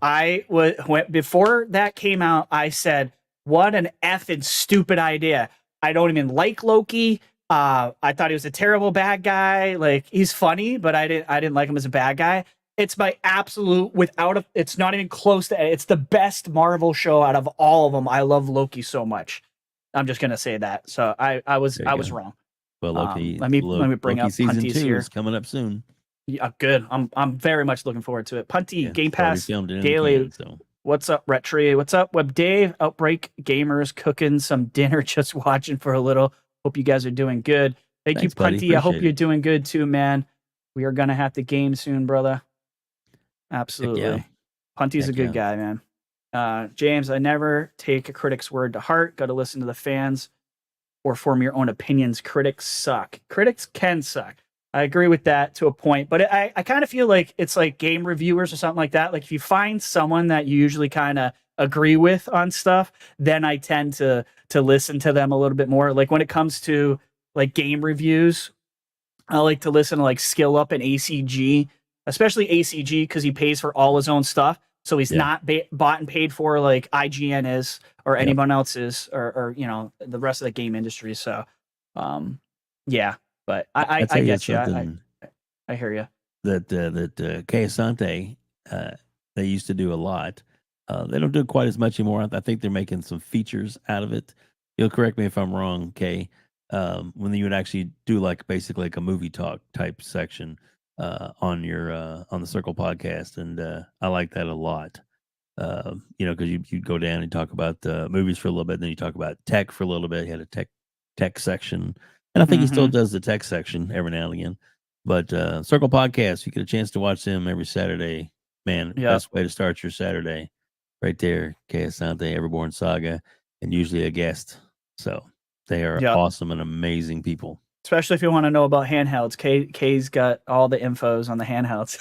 [SPEAKER 2] Before that came out, I said, "What an effing stupid idea! I don't even like Loki. I thought he was a terrible bad guy. He's funny, but I didn't like him as a bad guy." It's my absolute it's not even close to it's the best Marvel show out of all of them. I love Loki so much. I'm just gonna say that. So I was wrong.
[SPEAKER 1] Well, Loki.
[SPEAKER 2] Let me bring
[SPEAKER 1] Loki
[SPEAKER 2] up
[SPEAKER 1] season
[SPEAKER 2] Punty's
[SPEAKER 1] 2
[SPEAKER 2] here.
[SPEAKER 1] is coming up soon.
[SPEAKER 2] Yeah, good. I'm very much looking forward to it. Punty, Game Pass
[SPEAKER 1] filmed
[SPEAKER 2] Daily. What's up, RHETRI? What's up, WebDave? Outbreak Gamers cooking some dinner, just watching for a little. Hope you guys are doing good. Thanks, you, Punty.
[SPEAKER 1] Buddy.
[SPEAKER 2] I hope you're doing good too, man. We are gonna have to game soon, brother. Absolutely.
[SPEAKER 1] Yeah.
[SPEAKER 2] Punty's a good guy, man. James, I never take a critic's word to heart. Got to listen to the fans or form your own opinions. Critics suck. Critics can suck. I agree with that to a point, but I kind of feel like it's like game reviewers or something like that. Like if you find someone that you usually kind of agree with on stuff, then I tend to listen to them a little bit more. Like when it comes to like game reviews, I like to listen to like Skill Up and ACG, especially ACG because he pays for all his own stuff. So he's not bought and paid for like IGN is or anyone else is or you know the rest of the game industry. So yeah. But I get you. I hear you.
[SPEAKER 1] That Asante, they used to do a lot. They don't do it quite as much anymore. I think they're making some features out of it. You'll correct me if I'm wrong, Kay. When you would actually do like basically like a movie talk type section on your on the Circle podcast, and I like that a lot. You know, because you go down and talk about movies for a little bit, then you talk about tech for a little bit. You had a tech section. And I think he still does the tech section every now and again. But Circle Podcast, you get a chance to watch them every Saturday. Man, best way to start your Saturday. Right there, Kay Asante, Everborn Saga, and usually a guest. So they are awesome and amazing people.
[SPEAKER 2] Especially if you want to know about handhelds. Kay's got all the infos on the handhelds.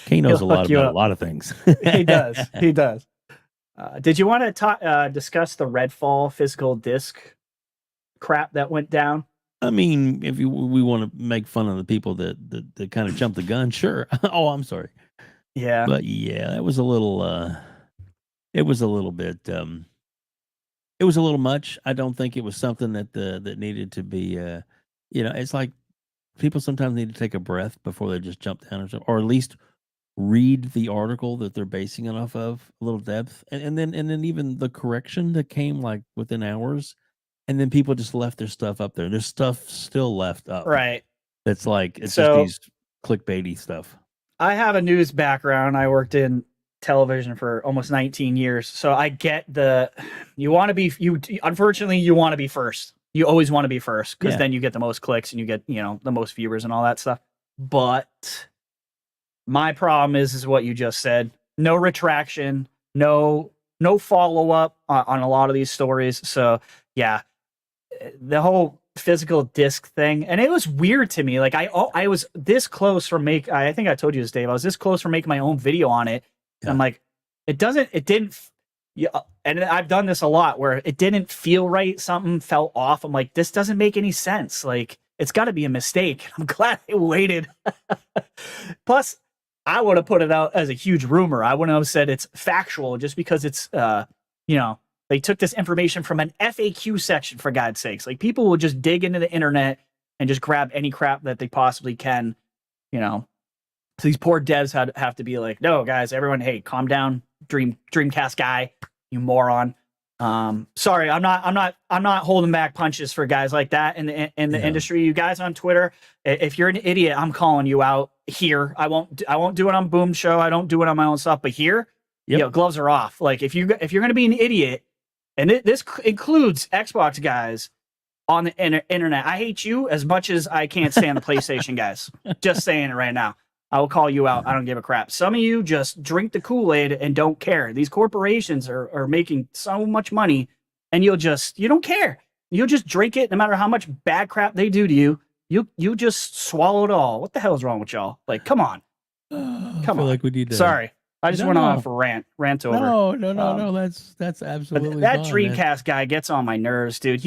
[SPEAKER 1] Kay knows a lot about a lot of things.
[SPEAKER 2] He does. He does. Did you want to discuss the Redfall physical disc crap that went down?
[SPEAKER 1] I mean, if we want to make fun of the people that kind of jumped the gun, sure. Oh, I'm sorry.
[SPEAKER 2] Yeah.
[SPEAKER 1] But yeah, that was a little it was a little bit it was a little much. I don't think it was something that needed to be you know, it's like people sometimes need to take a breath before they just jump down or at least read the article that they're basing it off of a little depth. And then even the correction that came like within hours. And then people just left their stuff up there. There's stuff still left up.
[SPEAKER 2] Right.
[SPEAKER 1] It's like, it's just these clickbaity stuff.
[SPEAKER 2] I have a news background. I worked in television for almost 19 years. So I get unfortunately, you want to be first. You always want to be first because then you get the most clicks and you get, you know, the most viewers and all that stuff. But my problem is what you just said. No retraction, no follow-up on a lot of these stories. So yeah. The whole physical disc thing, and it was weird to me. Like I was this close from I think I told you this, Dave. I was this close from making my own video on it. Yeah. I'm like, it didn't. Yeah, and I've done this a lot where it didn't feel right. Something felt off. I'm like, this doesn't make any sense. Like it's got to be a mistake. I'm glad I waited. Plus, I would have put it out as a huge rumor. I wouldn't have said it's factual just because it's you know. They took this information from an FAQ section, for God's sakes. Like, people will just dig into the internet and just grab any crap that they possibly can, you know. So these poor devs have to be like, no, guys, everyone, hey, calm down, Dreamcast guy, you moron. Sorry, I'm not holding back punches for guys like that in the industry. You guys on Twitter, if you're an idiot, I'm calling you out here. I won't do it on Boom Show. I don't do it on my own stuff, but here, you know, gloves are off. Like if you're going to be an idiot. And this includes Xbox guys on the internet. I hate you as much as I can't stand the PlayStation guys. Just saying it right now. I will call you out. I don't give a crap. Some of you just drink the Kool-Aid and don't care. These corporations are making so much money, and you don't care. You'll just drink it no matter how much bad crap they do to you. You just swallow it all. What the hell is wrong with y'all? Like, come on. Come on.
[SPEAKER 1] Like we need to...
[SPEAKER 2] Sorry. I just went off a rant over.
[SPEAKER 1] No. That's absolutely
[SPEAKER 2] that
[SPEAKER 1] fine,
[SPEAKER 2] Dreamcast guy gets on my nerves, dude.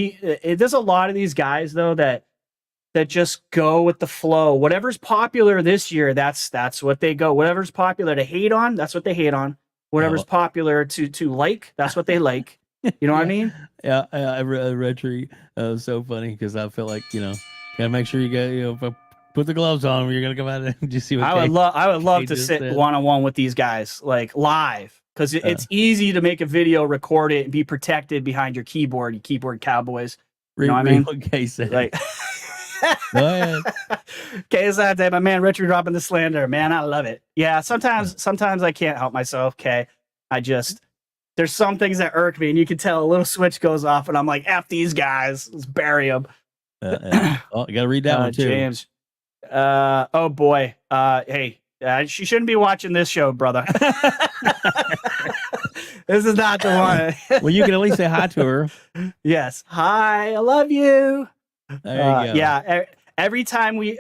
[SPEAKER 2] There's a lot of these guys though that just go with the flow. Whatever's popular this year, that's what they go. Whatever's popular to hate on, that's what they hate on. Whatever's popular to like, that's what they like. You know what I mean?
[SPEAKER 1] Yeah, I RHETRI. So funny because I feel like, you know, gotta make sure you get, you know, Put the gloves on. You're gonna come out and just see what
[SPEAKER 2] I would love to
[SPEAKER 1] just
[SPEAKER 2] sit
[SPEAKER 1] said.
[SPEAKER 2] one-on-one with these guys, like live, because it's easy to make a video, record it, and be protected behind your keyboard. You keyboard cowboys. You know what I mean?
[SPEAKER 1] What Kay said.
[SPEAKER 2] Like,
[SPEAKER 1] Go ahead.
[SPEAKER 2] Okay, so my man Richard dropping the slander. Man, I love it. Yeah, sometimes I can't help myself. Okay, there's some things that irk me, and you can tell a little switch goes off, and I'm like, F these guys, let's bury them.
[SPEAKER 1] Oh, you gotta read that one too.
[SPEAKER 2] James. Oh boy. Hey, she shouldn't be watching this show, brother. This is not the one.
[SPEAKER 1] Well, you can at least say hi to her.
[SPEAKER 2] Yes. Hi, I love you.
[SPEAKER 1] There you go.
[SPEAKER 2] Yeah. Every time we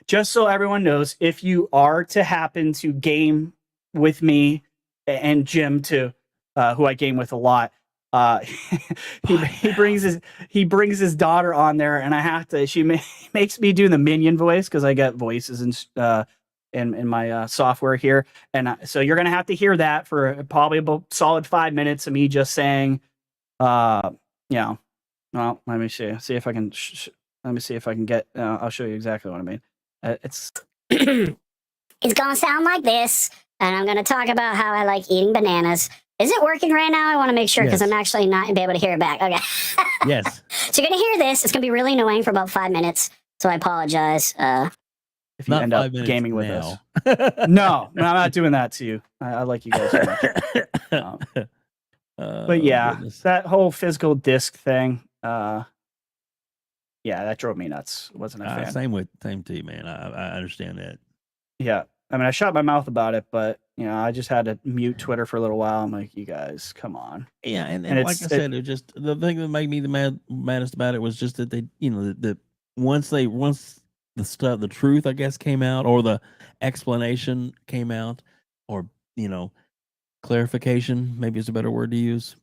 [SPEAKER 2] just so everyone knows, if you are to happen to game with me and Jim too, who I game with a lot, he brings his daughter on there, and I have to. She makes me do the minion voice because I get voices in my software here, and so you're gonna have to hear that for probably about solid 5 minutes of me just saying, Well, let me see if I can. Let me see if I can get. I'll show you exactly what I mean. It's
[SPEAKER 5] It's gonna sound like this, and I'm gonna talk about how I like eating bananas. Is it working right now? I want to make sure because
[SPEAKER 1] Yes.
[SPEAKER 5] I'm actually not gonna be able to hear it back. Okay.
[SPEAKER 1] Yes.
[SPEAKER 5] So you're gonna hear this. It's gonna be really annoying for about 5 minutes. So I apologize.
[SPEAKER 2] if you
[SPEAKER 1] Not
[SPEAKER 2] end
[SPEAKER 1] 5
[SPEAKER 2] up
[SPEAKER 1] minutes
[SPEAKER 2] gaming with
[SPEAKER 1] now.
[SPEAKER 2] us. No, I'm not doing that to you. I like you guys so much. But yeah,
[SPEAKER 1] goodness.
[SPEAKER 2] that whole physical disc thing. Yeah, that drove me nuts. Wasn't a fan.
[SPEAKER 1] Same too, man. I understand that.
[SPEAKER 2] Yeah, I mean, I shut my mouth about it, but I just had to mute Twitter for a little while. I'm like, you guys, come on.
[SPEAKER 1] Yeah, and
[SPEAKER 2] And
[SPEAKER 1] like I said, it just the thing that made me the maddest about it was just that they, the once the truth, I guess, came out, or the explanation came out, or clarification, maybe is a better word to use.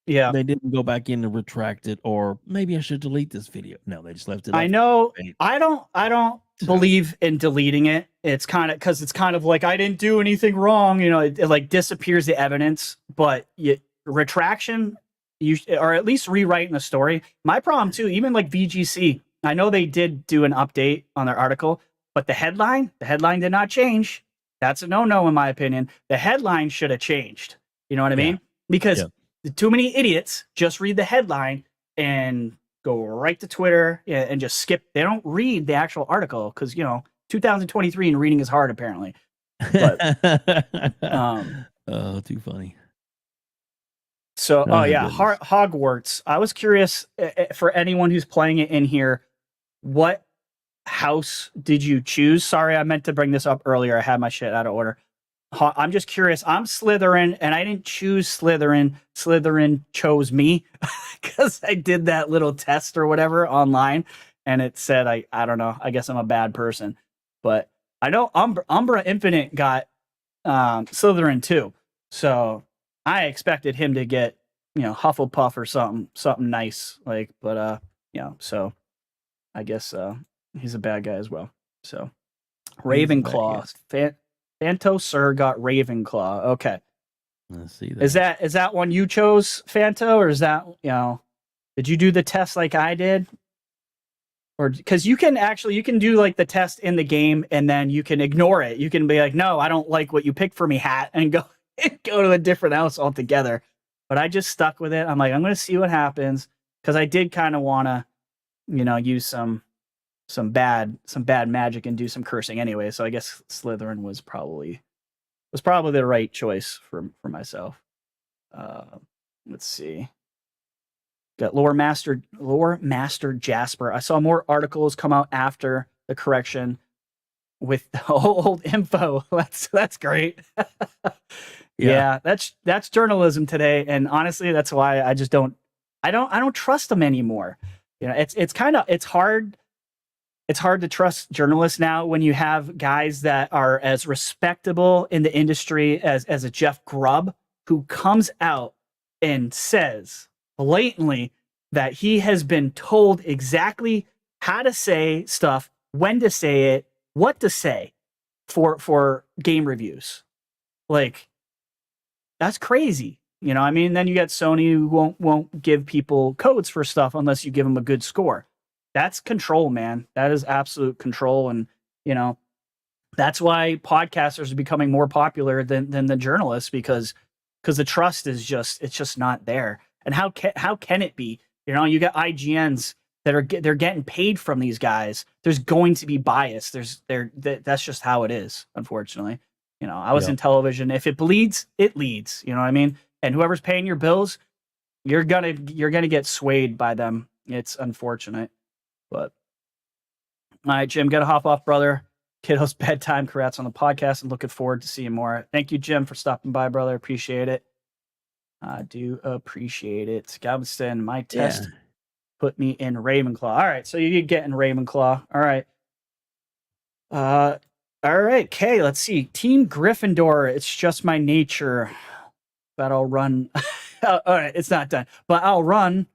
[SPEAKER 2] Yeah,
[SPEAKER 1] They didn't go back in and retract it, or maybe I should delete this video. No, they just left it.
[SPEAKER 2] I
[SPEAKER 1] up.
[SPEAKER 2] know.
[SPEAKER 1] Right.
[SPEAKER 2] I don't believe in deleting it. It's kind of like I didn't do anything wrong. It like disappears the evidence, but retraction, or at least rewriting the story. My problem too, even like VGC. I know they did do an update on their article, but the headline did not change. That's a no-no in my opinion. The headline should have changed. You know what I mean? Because too many idiots just read the headline and go right to Twitter and just skip. They don't read the actual article because 2023 and reading is hard apparently. But
[SPEAKER 1] oh, too funny.
[SPEAKER 2] So,
[SPEAKER 1] goodness.
[SPEAKER 2] Hogwarts. I was curious for anyone who's playing it in here, what house did you choose? Sorry, I meant to bring this up earlier. I had my shit out of order. I'm just curious. I'm Slytherin, and I didn't choose Slytherin. Slytherin chose me because I did that little test or whatever online, and it said I don't know. I guess I'm a bad person, but I know Umbra Infinite got Slytherin too, so I expected him to get Hufflepuff or something nice like. But so I guess he's a bad guy as well. So Ravenclaw. Fanto Sir got Ravenclaw. Okay.
[SPEAKER 1] Let's see that.
[SPEAKER 2] Is that one you chose, Fanto, or is that did you do the test like I did? Or because you can do like the test in the game and then you can ignore it. You can be like, no, I don't like what you picked for me, hat, and go to a different house altogether. But I just stuck with it. I'm like, I'm gonna see what happens because I did kind of want to, use some bad magic and do some cursing anyway. So I guess Slytherin was probably the right choice for myself. Let's see. Got Lore Master Jasper. I saw more articles come out after the correction with the old info. That's great. Yeah, that's journalism today, and honestly, that's why I just don't trust them anymore. It's hard to trust journalists now when you have guys that are as respectable in the industry as a Jeff Grubb, who comes out and says blatantly that he has been told exactly how to say stuff, when to say it, what to say for game reviews. Like, that's crazy. I mean, then you got Sony who won't give people codes for stuff unless you give them a good score. that's control, man. That is absolute control. And, you know, that's why podcasters are becoming more popular than the journalists, because the trust is just not there. And how can it be? You know, you got IGNs that they're getting paid from these guys. There's going to be bias. That's just how it is, unfortunately. You know, I was in television. If it bleeds, it leads. You know what I mean? And whoever's paying your bills, you're gonna get swayed by them. It's unfortunate. But all right, Jim, gotta hop off, brother. Kiddo's bedtime. Congrats on the podcast, and looking forward to seeing more. Thank you, Jim, for stopping by, brother. Appreciate it. I do appreciate it. Galveston, my test put me in Ravenclaw. All right, so you did get in Ravenclaw. All right. All right, okay, let's see. Team Gryffindor, it's just my nature that I'll run. All right, it's not done, but I'll run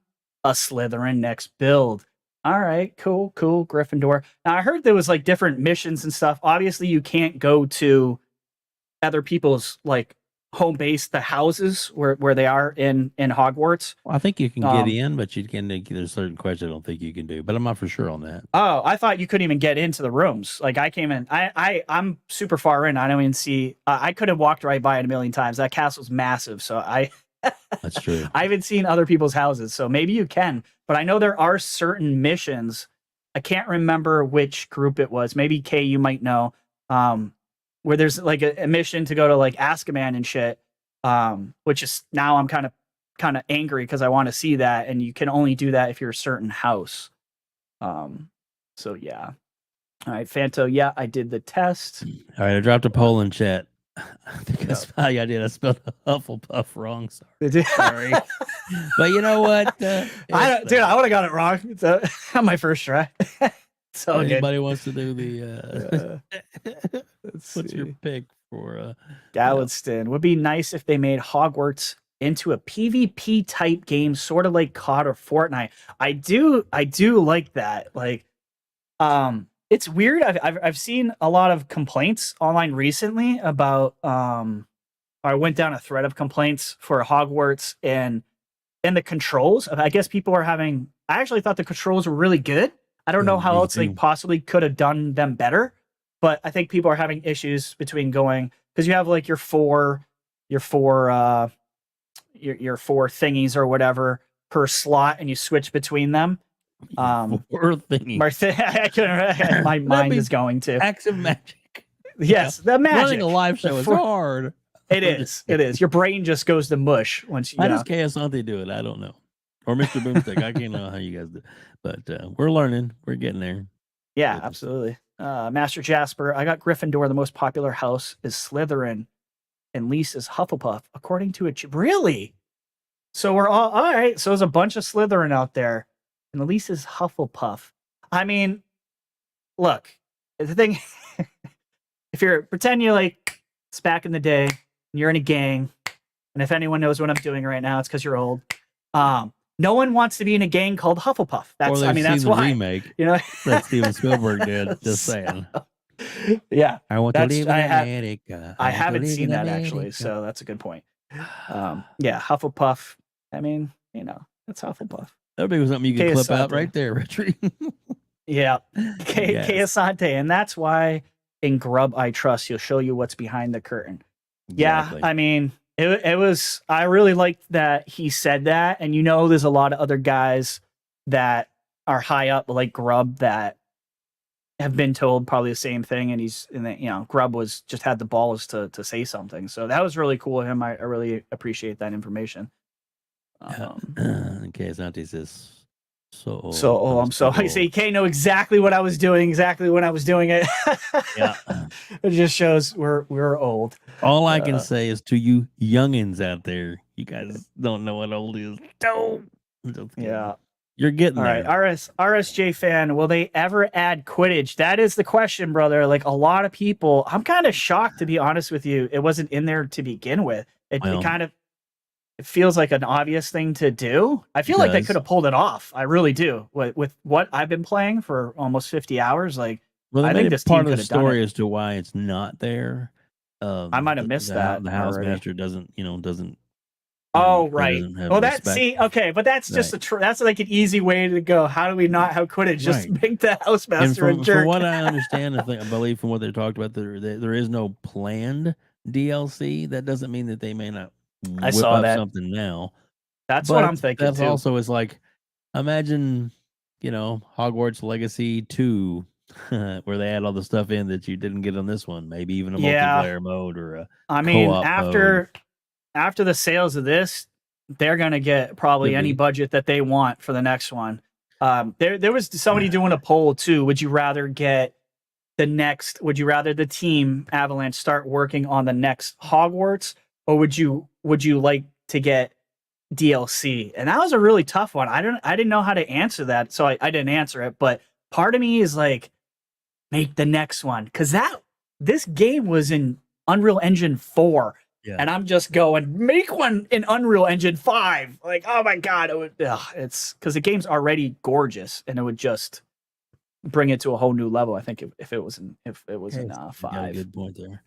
[SPEAKER 2] a Slytherin next build. All right, cool, Gryffindor. Now, I heard there was like different missions and stuff. Obviously, you can't go to other people's like home base, the houses where they are in Hogwarts.
[SPEAKER 1] Well, I think you can get in, but there's certain questions I don't think you can do, but I'm not for sure on that.
[SPEAKER 2] Oh, I thought you couldn't even get into the rooms. Like I came in, I'm super far in. I don't even see, I could have walked right by it a million times. That castle's massive. So
[SPEAKER 1] That's true.
[SPEAKER 2] I haven't seen other people's houses, so maybe you can, but I know there are certain missions. I can't remember which group it was. Maybe Kay, you might know, where there's like a mission to go to like Azkaban and shit, which is now I'm kind of angry because I want to see that, and you can only do that if you're a certain house. So yeah. All right, Fanto. Yeah, I did the test.
[SPEAKER 1] All right, I dropped a poll in chat. I think I spelled Hufflepuff wrong. Sorry. But you know what?
[SPEAKER 2] I would have got it wrong. It's on my first try. So
[SPEAKER 1] anybody wants to do the what's your pick for
[SPEAKER 2] Galveston? Would be nice if they made Hogwarts into a PvP type game, sort of like COD or Fortnite. I do like that. Like, it's weird. I've seen a lot of complaints online recently about. I went down a thread of complaints for Hogwarts and the controls. I guess people are having. I actually thought the controls were really good. I don't know how else they possibly could have done them better, but I think people are having issues between going because you have like your four thingies or whatever per slot, and you switch between them.
[SPEAKER 1] Four thingies.
[SPEAKER 2] My mind is going to
[SPEAKER 1] acts of magic.
[SPEAKER 2] Yes, the magic.
[SPEAKER 1] Running a live show is hard.
[SPEAKER 2] It is. Your brain just goes to mush once you.
[SPEAKER 1] How does Asante do it? I don't know. Or Mr. Boomstick. I can't know how you guys do. But we're learning. We're getting there.
[SPEAKER 2] Yeah, absolutely. Master Jasper, I got Gryffindor. The most popular house is Slytherin, and Lise is Hufflepuff, according to it. Really? So we're all right. So there's a bunch of Slytherin out there, and Lise is Hufflepuff. I mean, look, the thing. If you're pretend you're like it's back in the day, and you're in a gang, and if anyone knows what I'm doing right now, it's because you're old. No one wants to be in a gang called Hufflepuff. That's
[SPEAKER 1] the
[SPEAKER 2] why.
[SPEAKER 1] Remake,
[SPEAKER 2] you know,
[SPEAKER 1] that Steven Spielberg did. Just saying.
[SPEAKER 2] Yeah,
[SPEAKER 1] I want to live in America.
[SPEAKER 2] I haven't seen that actually, so that's a good point. Yeah, Hufflepuff. I mean, you know, that's Hufflepuff.
[SPEAKER 1] That'd be something you could clip out right there, RHETRI.
[SPEAKER 2] Yeah, Asante, and that's why in Grub I Trust, he'll show you what's behind the curtain. Exactly. Yeah, I mean. It was. I really liked that he said that, and you know, there's a lot of other guys that are high up, like Grub, that have been told probably the same thing, and Grub was just had the balls to say something. So that was really cool of him. I really appreciate that information.
[SPEAKER 1] In case Auntie says so.
[SPEAKER 2] I'm so. I say Kay know exactly what I was doing, exactly when I was doing it.
[SPEAKER 1] Yeah,
[SPEAKER 2] it just shows we're old.
[SPEAKER 1] All I can say is to you youngins out there, you guys don't know what old is. Don't.
[SPEAKER 2] Yeah,
[SPEAKER 1] you're getting there.
[SPEAKER 2] All right, RSJ fan, will they ever add Quidditch? That is the question, brother. Like a lot of people, I'm kind of shocked, to be honest with you. It wasn't in there to begin with. It kind of. It feels like an obvious thing to do. I feel like they could have pulled it off. I really do. With what I've been playing for almost 50 hours, like I think this
[SPEAKER 1] part of the story as to why it's not there.
[SPEAKER 2] I might have missed that.
[SPEAKER 1] The housemaster doesn't
[SPEAKER 2] Oh,
[SPEAKER 1] Clay
[SPEAKER 2] right.
[SPEAKER 1] doesn't have
[SPEAKER 2] Oh,
[SPEAKER 1] respect.
[SPEAKER 2] okay, but that's just that's like an easy way to go. How do we not have Quidditch? Just
[SPEAKER 1] Right.
[SPEAKER 2] make the
[SPEAKER 1] And
[SPEAKER 2] Housemaster a
[SPEAKER 1] from
[SPEAKER 2] jerk.
[SPEAKER 1] what I understand, I believe from what they talked about, there is no planned DLC. That doesn't mean that they may not
[SPEAKER 2] I
[SPEAKER 1] whip
[SPEAKER 2] saw
[SPEAKER 1] up
[SPEAKER 2] that.
[SPEAKER 1] something now.
[SPEAKER 2] That's what
[SPEAKER 1] But
[SPEAKER 2] I'm thinking
[SPEAKER 1] that's
[SPEAKER 2] too.
[SPEAKER 1] also is like, imagine, Hogwarts Legacy 2, where they add all the stuff in that you didn't get on this one. Maybe even a multiplayer mode or a
[SPEAKER 2] I mean,
[SPEAKER 1] co-op mode.
[SPEAKER 2] after the sales of this, they're gonna get probably
[SPEAKER 1] Could
[SPEAKER 2] any
[SPEAKER 1] be.
[SPEAKER 2] budget that they want for the next one. There was somebody doing a poll too. Would you rather the team Avalanche start working on the next Hogwarts, or would you like to get DLC? And that was a really tough one. I didn't know how to answer that, so I didn't answer it. But part of me is like, make the next one, because this game was in Unreal Engine 4.
[SPEAKER 1] Yeah.
[SPEAKER 2] And I'm just going, make one in Unreal Engine 5. Like, oh my God, it's because the game's already gorgeous, and it would just bring it to a whole new level. I think if it was in 5.
[SPEAKER 1] You got a good point there.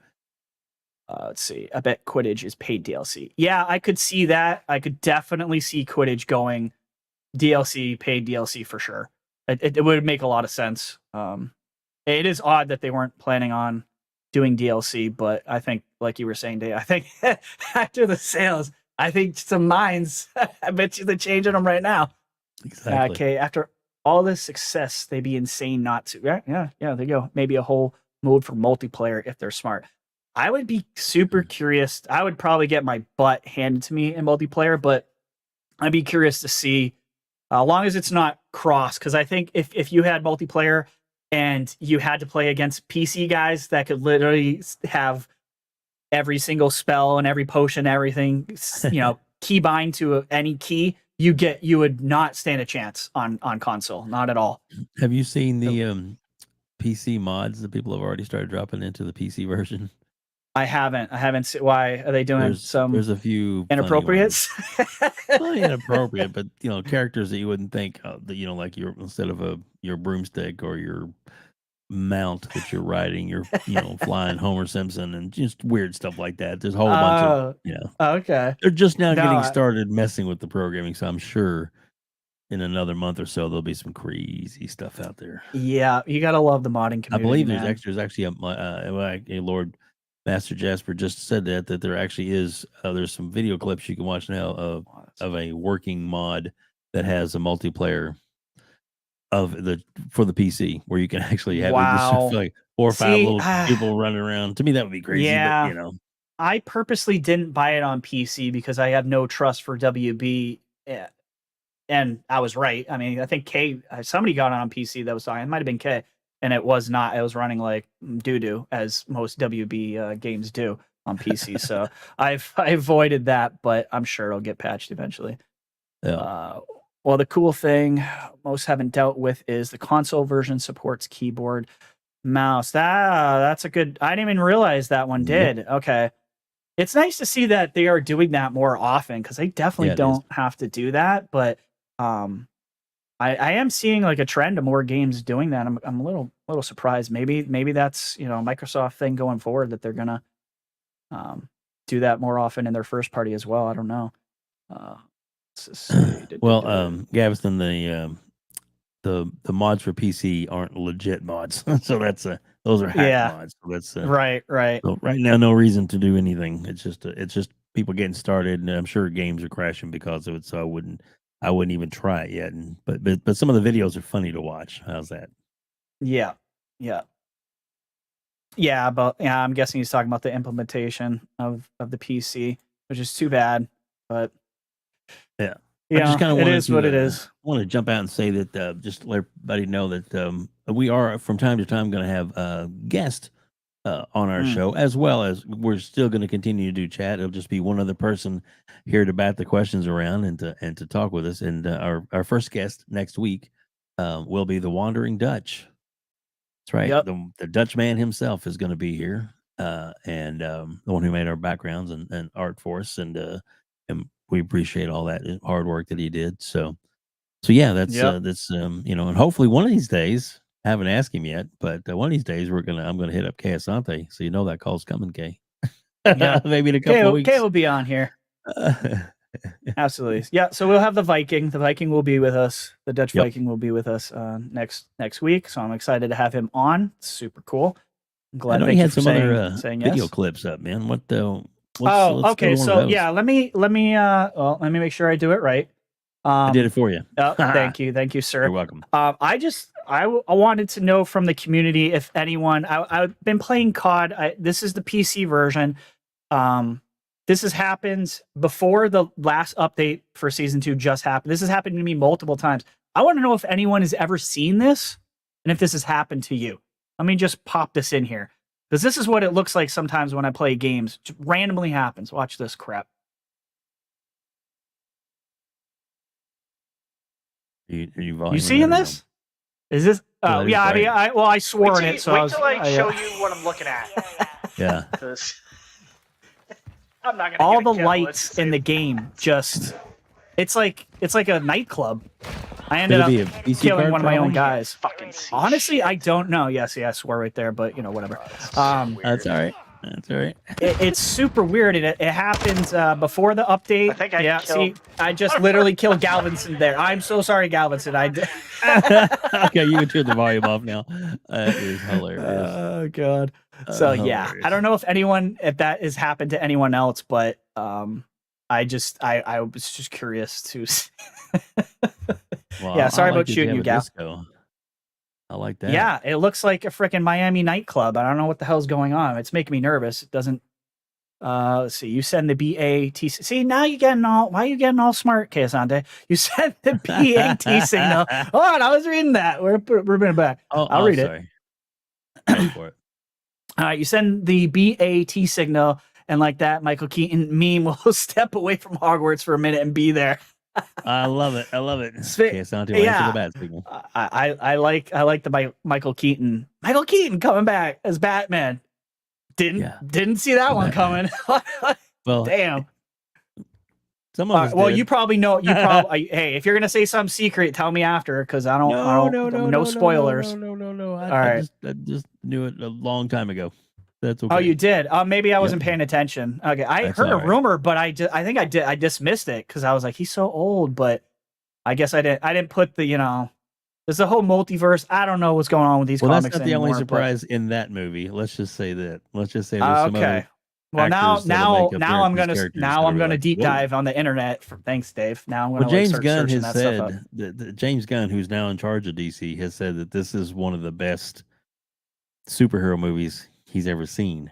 [SPEAKER 2] Let's see. I bet Quidditch is paid DLC. Yeah, I could see that. I could definitely see Quidditch going DLC, paid DLC for sure. It would make a lot of sense. It is odd that they weren't planning on doing DLC, but I think, like you were saying, Dave, I think after the sales, I think some minds, I bet you they're changing them right now.
[SPEAKER 1] Exactly.
[SPEAKER 2] Okay, after all this success, they'd be insane not to. Yeah, there you go. Maybe a whole mode for multiplayer if they're smart. I would be super curious. I would probably get my butt handed to me in multiplayer, but I'd be curious to see, as long as it's not cross, because I think if you had multiplayer and you had to play against PC guys that could literally have every single spell and every potion, everything, key bind to any key, you would not stand a chance on console, not at all.
[SPEAKER 1] Have you seen the PC mods that people have already started dropping into the PC version?
[SPEAKER 2] I haven't seen. Why are they doing
[SPEAKER 1] there's a few
[SPEAKER 2] inappropriate?
[SPEAKER 1] Well, inappropriate, but characters that you wouldn't think that like instead of your broomstick or your mount that you're riding, you're flying Homer Simpson and just weird stuff like that. There's a whole bunch of
[SPEAKER 2] Okay.
[SPEAKER 1] They're just now getting started messing with the programming, so I'm sure in another month or so there'll be some crazy stuff out there.
[SPEAKER 2] Yeah, you gotta love the modding community.
[SPEAKER 1] I believe
[SPEAKER 2] man.
[SPEAKER 1] there's actually a Lord Master Jasper just said that there actually is there's some video clips you can watch now of a working mod that has a multiplayer for the PC where you can actually have like 4 or 5 little people running around. To me, that would be crazy.
[SPEAKER 2] Yeah,
[SPEAKER 1] but,
[SPEAKER 2] I purposely didn't buy it on PC because I have no trust for WB, and I was right. I mean, I think somebody got it on PC that was talking. It might have been K, and it was not. It was running like doo-doo, as most WB games do on PC. So I avoided that, but I'm sure it'll get patched eventually.
[SPEAKER 1] Yeah.
[SPEAKER 2] Well, the cool thing most haven't dealt with is the console version supports keyboard, mouse. That's a good. I didn't even realize that one did. Okay, it's nice to see that they are doing that more often, because they definitely don't have to do that. But I am seeing like a trend of more games doing that. I'm a little surprised. Maybe that's Microsoft thing going forward, that they're gonna do that more often in their first party as well. I don't know.
[SPEAKER 1] Well, Gaveston, the mods for PC aren't legit mods, so those are hack mods. So that's
[SPEAKER 2] right.
[SPEAKER 1] So right now, no reason to do anything. It's just people getting started, and I'm sure games are crashing because of it. So I wouldn't even try it yet. But some of the videos are funny to watch. How's that?
[SPEAKER 2] Yeah. But I'm guessing he's talking about the implementation of the PC, which is too bad. But
[SPEAKER 1] yeah,
[SPEAKER 2] I just kind of it is what it is.
[SPEAKER 1] I want to jump out and say that just to let everybody know that we are from time to time going to have guests on our show, as well as we're still going to continue to do chat. It'll just be one other person here to bat the questions around and to talk with us. And our first guest next week will be the Wandering Dutch. That's right.
[SPEAKER 2] Yep.
[SPEAKER 1] The Dutch man himself is going to be here, and the one who made our backgrounds and art for us, and we appreciate all that hard work that he did. So yeah, that's and hopefully one of these days, I haven't asked him yet, but one of these days I'm gonna hit up Kay Asante, so that call's coming, Kay.
[SPEAKER 2] Yeah.
[SPEAKER 1] Maybe in a couple of weeks.
[SPEAKER 2] Kay will be on here. Absolutely. Yeah. So we'll have the Viking. The Viking will be with us. The Dutch
[SPEAKER 1] Yep.
[SPEAKER 2] Viking will be with us next week. So I'm excited to have him on. It's super cool. I'm glad.
[SPEAKER 1] I know
[SPEAKER 2] Thank
[SPEAKER 1] you
[SPEAKER 2] you
[SPEAKER 1] had
[SPEAKER 2] for
[SPEAKER 1] some
[SPEAKER 2] saying,
[SPEAKER 1] other
[SPEAKER 2] saying
[SPEAKER 1] video
[SPEAKER 2] yes.
[SPEAKER 1] clips up, man. What the?
[SPEAKER 2] Okay.
[SPEAKER 1] Let's go to one of
[SPEAKER 2] So
[SPEAKER 1] those.
[SPEAKER 2] yeah, let me well, let me make sure I do it right.
[SPEAKER 1] I did it for you.
[SPEAKER 2] Thank you, sir.
[SPEAKER 1] You're welcome.
[SPEAKER 2] I wanted to know from the community if anyone. I've been playing COD. This is the PC version. This has happened before the last update for season 2 just happened. This has happened to me multiple times. I want to know if anyone has ever seen this and if this has happened to you. Let me just pop this in here because this is what it looks like sometimes when I play games. It just randomly happens. Watch this crap. You seeing this? Is this? Oh yeah. I mean, I swore in it. So
[SPEAKER 6] wait till I show you what I'm looking at.
[SPEAKER 1] Yeah.
[SPEAKER 6] I'm not gonna
[SPEAKER 2] all
[SPEAKER 6] get
[SPEAKER 2] the
[SPEAKER 6] a kill.
[SPEAKER 2] lights in the game just it's like a nightclub. I ended up killing one of my own guys.
[SPEAKER 6] Fucking
[SPEAKER 2] Honestly, I don't know. Yes, I swore right there, but whatever.
[SPEAKER 1] That's all right. That's all right.
[SPEAKER 2] It's super weird, and it happens before the update.
[SPEAKER 6] I think I
[SPEAKER 2] see, I just literally killed Galvinson there. I'm so sorry, Galvinson. I did.
[SPEAKER 1] Okay, you can turn the volume off now. That is hilarious.
[SPEAKER 2] Oh god. So yeah,
[SPEAKER 1] hilarious.
[SPEAKER 2] I don't know if that has happened to anyone else, but I was just curious to.
[SPEAKER 1] Well,
[SPEAKER 2] Yeah, sorry
[SPEAKER 1] I like
[SPEAKER 2] about
[SPEAKER 1] that
[SPEAKER 2] shooting
[SPEAKER 1] have
[SPEAKER 2] you,
[SPEAKER 1] a
[SPEAKER 2] Gal.
[SPEAKER 1] disco. I like that.
[SPEAKER 2] Yeah, it looks like a freaking Miami nightclub. I don't know what the hell's going on. It's making me nervous. It doesn't. Let's see. You send the BAT. See, now you're getting all. Why are you getting all smart, Kasante? You send the BAT signal. Hold on, I was reading that. We're bringing it back. I'll read it.
[SPEAKER 1] Go for it.
[SPEAKER 2] All right, you send the BAT signal, and like that, Michael Keaton meme will step away from Hogwarts for a minute and be there.
[SPEAKER 1] I love it. I love it.
[SPEAKER 2] Yeah.
[SPEAKER 1] The bad signal.
[SPEAKER 2] I like the Michael Keaton. Michael Keaton coming back as Batman. Didn't see that one coming.
[SPEAKER 1] Well,
[SPEAKER 2] damn.
[SPEAKER 1] Some of us
[SPEAKER 2] well,
[SPEAKER 1] did.
[SPEAKER 2] you probably know. Hey, if you're gonna say something secret, tell me after because I don't. No spoilers.
[SPEAKER 1] No.
[SPEAKER 2] I
[SPEAKER 1] just knew it a long time ago. That's okay.
[SPEAKER 2] Oh, you did. Maybe I wasn't paying attention. Okay, I heard a rumor, but I think I dismissed it because I was like, he's so old. But I guess I didn't put the there's a whole multiverse. I don't know what's going on with these comics
[SPEAKER 1] that's not the only surprise in that movie. Let's just say that. Let's just say there's some other.
[SPEAKER 2] Well, now I'm gonna deep
[SPEAKER 1] Whoa.
[SPEAKER 2] dive on the internet. Thanks, Dave. Now I'm gonna
[SPEAKER 1] James
[SPEAKER 2] start
[SPEAKER 1] Gunn
[SPEAKER 2] searching
[SPEAKER 1] has
[SPEAKER 2] that stuff up.
[SPEAKER 1] said that James Gunn, who's now in charge of DC, has said that this is one of the best superhero movies he's ever seen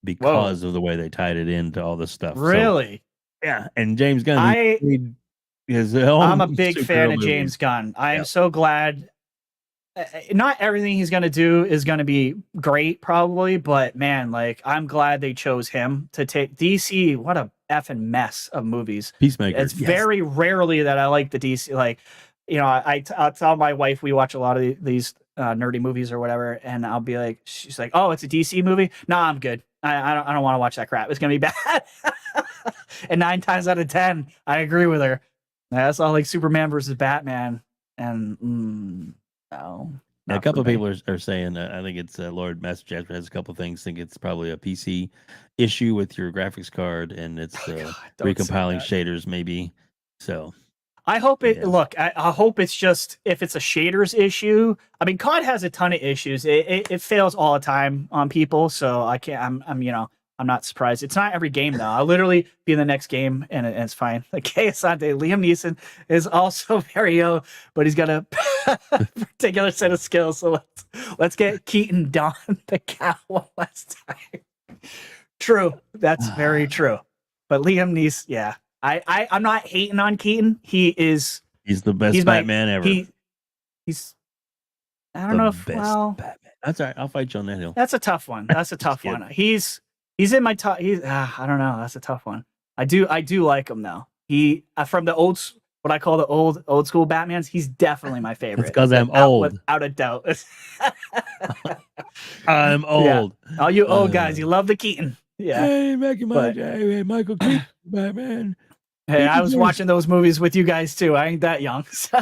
[SPEAKER 1] because of the way they tied it into all this stuff.
[SPEAKER 2] Really?
[SPEAKER 1] So, yeah. And James Gunn,
[SPEAKER 2] I'm a big fan of James Gunn. I am so glad. Not everything he's going to do is going to be great, probably, but man, like, I'm glad they chose him to take DC. What a effing mess of movies.
[SPEAKER 1] Peacemaker.
[SPEAKER 2] It's very rarely that I like the DC. Like, I'll tell my wife we watch a lot of these nerdy movies or whatever, and I'll be like, she's like, "Oh, it's a DC movie." Nah, I'm good. I don't want to watch that crap. It's gonna be bad. And 9 times out of 10, I agree with her. That's all like Superman versus Batman, and no.
[SPEAKER 1] A couple of people are saying, I think it's Lord Master Jasper has a couple of things. Think it's probably a PC issue with your graphics card, and it's recompiling shaders, maybe. So
[SPEAKER 2] I hope it. Look, I hope it's just if it's a shaders issue. I mean, COD has a ton of issues. It fails all the time on people, so I can't. I'm not surprised. It's not every game though. I'll literally be in the next game and it's fine. Like Asante, Liam Neeson is also very young, but he's got a particular set of skills. So let's get Keaton Don the cow one last time. True. That's very true. But Liam Neeson, yeah. I'm not hating on Keaton. He's the best Batman ever. He's I don't know if
[SPEAKER 1] Batman. That's all right. I'll fight you on that hill.
[SPEAKER 2] That's a tough one. That's a tough one. He's in my top. I don't know. That's a tough one. I do like him though. He from the what I call the old school Batmans. He's definitely my favorite.
[SPEAKER 1] It's because I'm old,
[SPEAKER 2] without a doubt.
[SPEAKER 1] I'm old.
[SPEAKER 2] Yeah. All you old guys, you love the Keaton. Yeah.
[SPEAKER 1] Hey, hey, Michael Keaton, Batman.
[SPEAKER 2] Hey, I was watching those movies with you guys too. I ain't that young. So.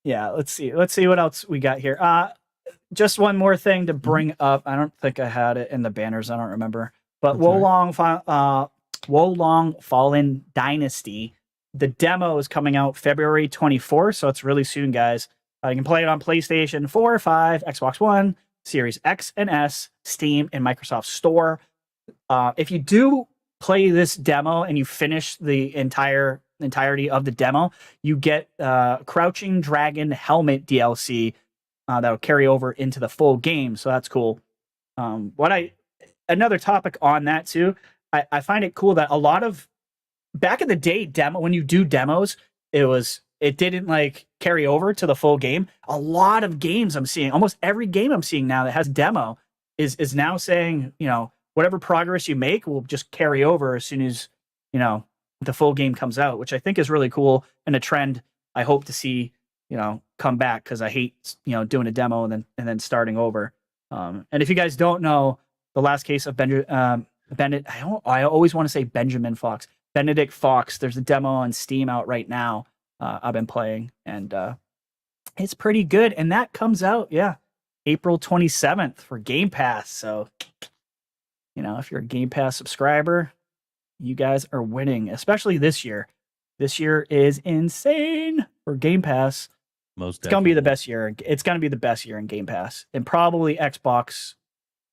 [SPEAKER 2] Yeah. Let's see what else we got here. Just one more thing to bring up. I don't think I had it in the banners. I don't remember. But Wolong Fallen Dynasty, the demo is coming out February 24th, so it's really soon, guys. You can play it on PlayStation 4, 5, Xbox One, Series X and S, Steam, and Microsoft Store. If you do play this demo and you finish the entirety of the demo, you get Crouching Dragon Helmet DLC that'll carry over into the full game. So that's cool. Another topic on that too, I find it cool that a lot of back in the day when you do demos, it didn't like carry over to the full game. A lot of games I'm seeing, almost every game I'm seeing now that has demo is now saying, whatever progress you make will just carry over as soon as, the full game comes out, which I think is really cool and a trend I hope to see, come back, because I hate, doing a demo and then starting over. And if you guys don't know, the last case of I always want to say Benjamin Fox. Benedict Fox, there's a demo on Steam out right now. I've been playing, and it's pretty good. And that comes out, April 27th for Game Pass. So, if you're a Game Pass subscriber, you guys are winning, especially this year. This year is insane for Game Pass. It's going to be the best year. It's going to be the best year in Game Pass, and probably Xbox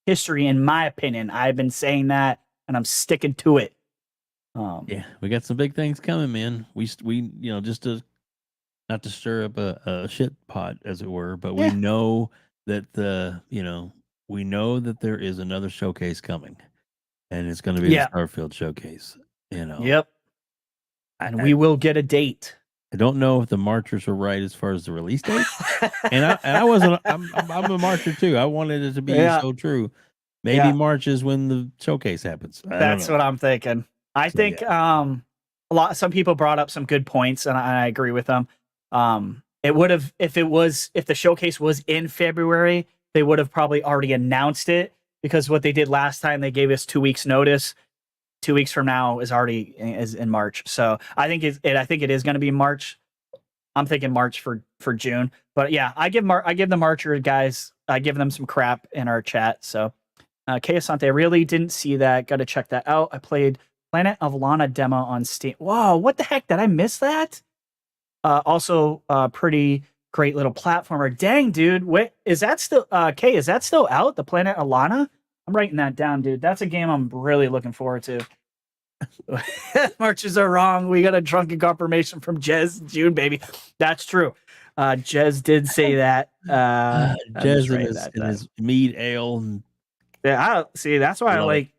[SPEAKER 2] history, in my opinion. I've been saying that, and I'm sticking to it.
[SPEAKER 1] We got some big things coming, man. We just to not to stir up a shit pot, as it were, but we know that we know that there is another showcase coming, and it's going to be the Starfield showcase.
[SPEAKER 2] Yep. And we will get a date.
[SPEAKER 1] I don't know if the Marchers were right as far as the release date, and I wasn't. I'm a Marcher too. I wanted it to be so true. Maybe March is when the showcase happens.
[SPEAKER 2] That's what I'm thinking. I think some people brought up some good points, and I agree with them. It would have if the showcase was in February, they would have probably already announced it, because what they did last time, they gave us 2 weeks notice. 2 weeks from now is in March. So I think it is going to be March. I'm thinking March for June. But yeah, I give the Marcher guys, I give them some crap in our chat. So Kay Asante, I really didn't see that. Got to check that out. I played Planet of Lana demo on Steam. Whoa, what the heck? Did I miss that? Also, pretty great little platformer. Dang, dude. Wait, is that still Kay? Is that still out? The Planet of Lana? I'm writing that down, dude. That's a game I'm really looking forward to. Marches are wrong. We got a drunken confirmation from Jez June, baby. That's true. Jez did say that.
[SPEAKER 1] Jez in his mead ale.
[SPEAKER 2] Yeah, see. That's why I like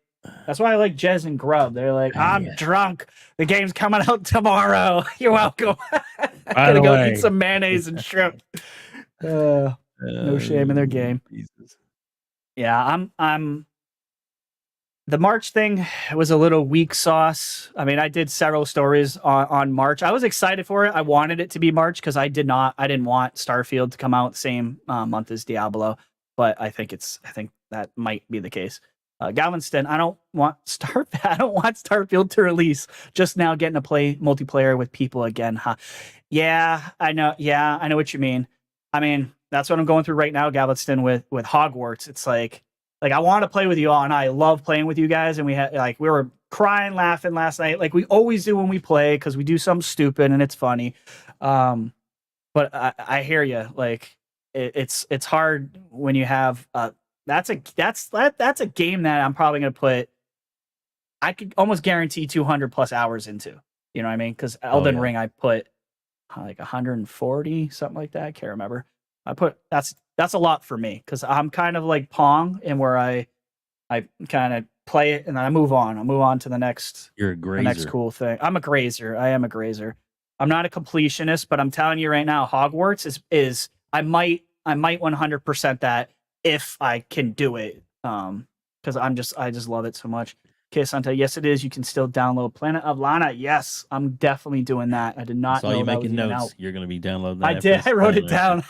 [SPEAKER 2] Jez and Grub. They're like, I'm drunk. The game's coming out tomorrow. You're welcome. I'm gonna go eat some mayonnaise and shrimp. No shame in their game.
[SPEAKER 1] Jesus.
[SPEAKER 2] Yeah, I'm. The March thing was a little weak sauce. I mean, I did several stories on March. I was excited for it. I wanted it to be March because I didn't want Starfield to come out same month as Diablo. But I think that might be the case. Galveston, I don't want Starfield to release. Just now getting to play multiplayer with people again. Huh? Yeah, I know. Yeah, I know what you mean. I mean, that's what I'm going through right now, Galveston, with Hogwarts. It's like I want to play with you all, and I love playing with you guys. And we were crying, laughing last night, like we always do when we play, because we do something stupid and it's funny. But I hear you. Like it's hard when you have that's a game that I'm probably gonna put. I could almost guarantee 200 plus hours into. You know what I mean? Because Elden Ring, I put like 140, something like that. I can't remember. That's a lot for me, because I'm kind of like Pong, and where I kind of play it and then I move on. I move on to the next.
[SPEAKER 1] You're a grazer.
[SPEAKER 2] The next cool thing. I'm a grazer. I am a grazer. I'm not a completionist, but I'm telling you right now, Hogwarts is I might 100% that if I can do it. Because I just love it so much. Okay, Santa, yes, it is. You can still download Planet of Lana. Yes, I'm definitely doing that. I did not know
[SPEAKER 1] you
[SPEAKER 2] that
[SPEAKER 1] making
[SPEAKER 2] was
[SPEAKER 1] notes.
[SPEAKER 2] out.
[SPEAKER 1] You're going to be downloading that.
[SPEAKER 2] I did. I wrote it down.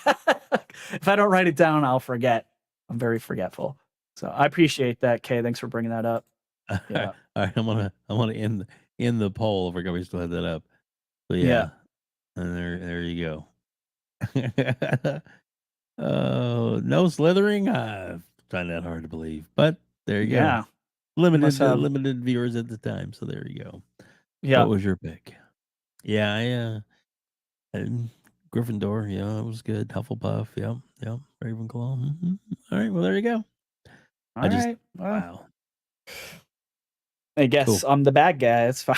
[SPEAKER 2] If I don't write it down, I'll forget. I'm very forgetful. So I appreciate that, Kay. Thanks for bringing that up. Yeah.
[SPEAKER 1] All right, I'm gonna end the poll if we're going to still have that up. So yeah. And there you go. No slithering. I find that hard to believe, but there you go. limited viewers at the time. So there you go.
[SPEAKER 2] Yeah.
[SPEAKER 1] What was your pick? Yeah, Gryffindor. Yeah, it was good. Hufflepuff. Yep. Ravenclaw. All right. Well, there you go.
[SPEAKER 2] All right. Well,
[SPEAKER 1] Wow.
[SPEAKER 2] I guess I'm the bad guy. It's fine.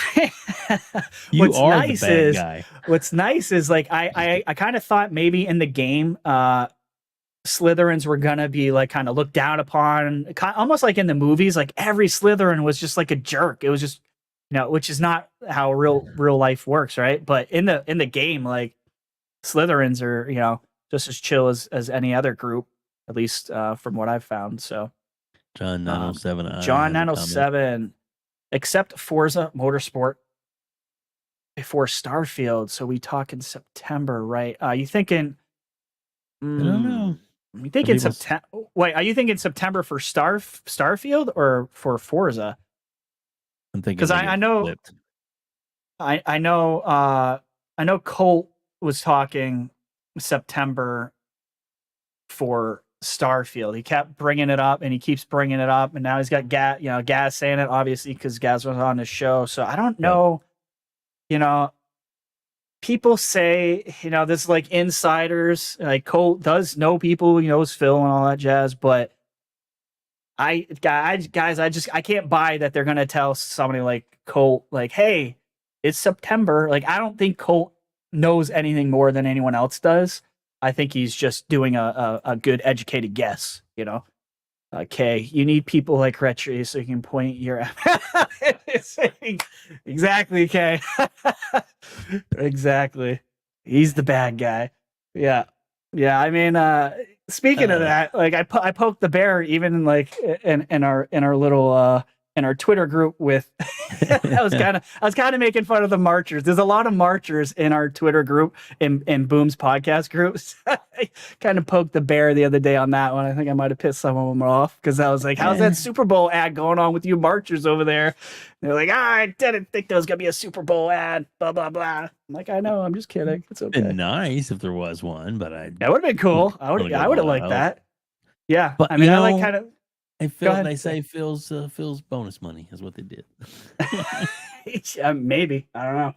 [SPEAKER 1] You are the bad guy.
[SPEAKER 2] What's nice is like I kind of thought maybe in the game Slytherins were gonna be like kind of looked down upon, almost like in the movies. Like every Slytherin was just like a jerk. It was just which is not how real life works, right? But in the game, like Slytherins are just as chill as any other group, at least from what I've found. So
[SPEAKER 1] John 907.
[SPEAKER 2] John 907. Except Forza Motorsport before Starfield. So we talk in September, right? You thinking?
[SPEAKER 1] I don't know.
[SPEAKER 2] You thinking September? Wait, are you thinking September for Starfield or for Forza?
[SPEAKER 1] I'm thinking
[SPEAKER 2] because I know
[SPEAKER 1] flipped.
[SPEAKER 2] I know Colt was talking September for Starfield. He kept bringing it up, and he keeps bringing it up, and now he's got Gaz saying it, obviously, because Gaz was on the show. So I don't know, people say, this is like insiders, like Colt does know people, he knows Phil and all that jazz, but I can't buy that they're gonna tell somebody like Colt, like, hey, it's September. Like, I don't think Colt knows anything more than anyone else does. I think he's just doing a good educated guess, Okay, you need people like RHETRI so you can point your exactly, Kay. Exactly. He's the bad guy. Yeah. I mean, speaking of that, like I poked the bear even in our little in our Twitter group with I was kind of making fun of the marchers. There's a lot of marchers in our Twitter group in Boom's podcast groups. I kind of poked the bear the other day on that one. I think I might have pissed some of them off because I was like, how's that Super Bowl ad going on with you marchers over there? And they're like, I didn't think there was gonna be a Super Bowl ad, blah blah blah. I'm like, I know, I'm just kidding. It's okay.
[SPEAKER 1] It'd been nice if there was one, but
[SPEAKER 2] that would have been cool. I would have liked that. Yeah.
[SPEAKER 1] But
[SPEAKER 2] I mean, I like kind of
[SPEAKER 1] they say Phil's bonus money is what they did.
[SPEAKER 2] Maybe. I don't know.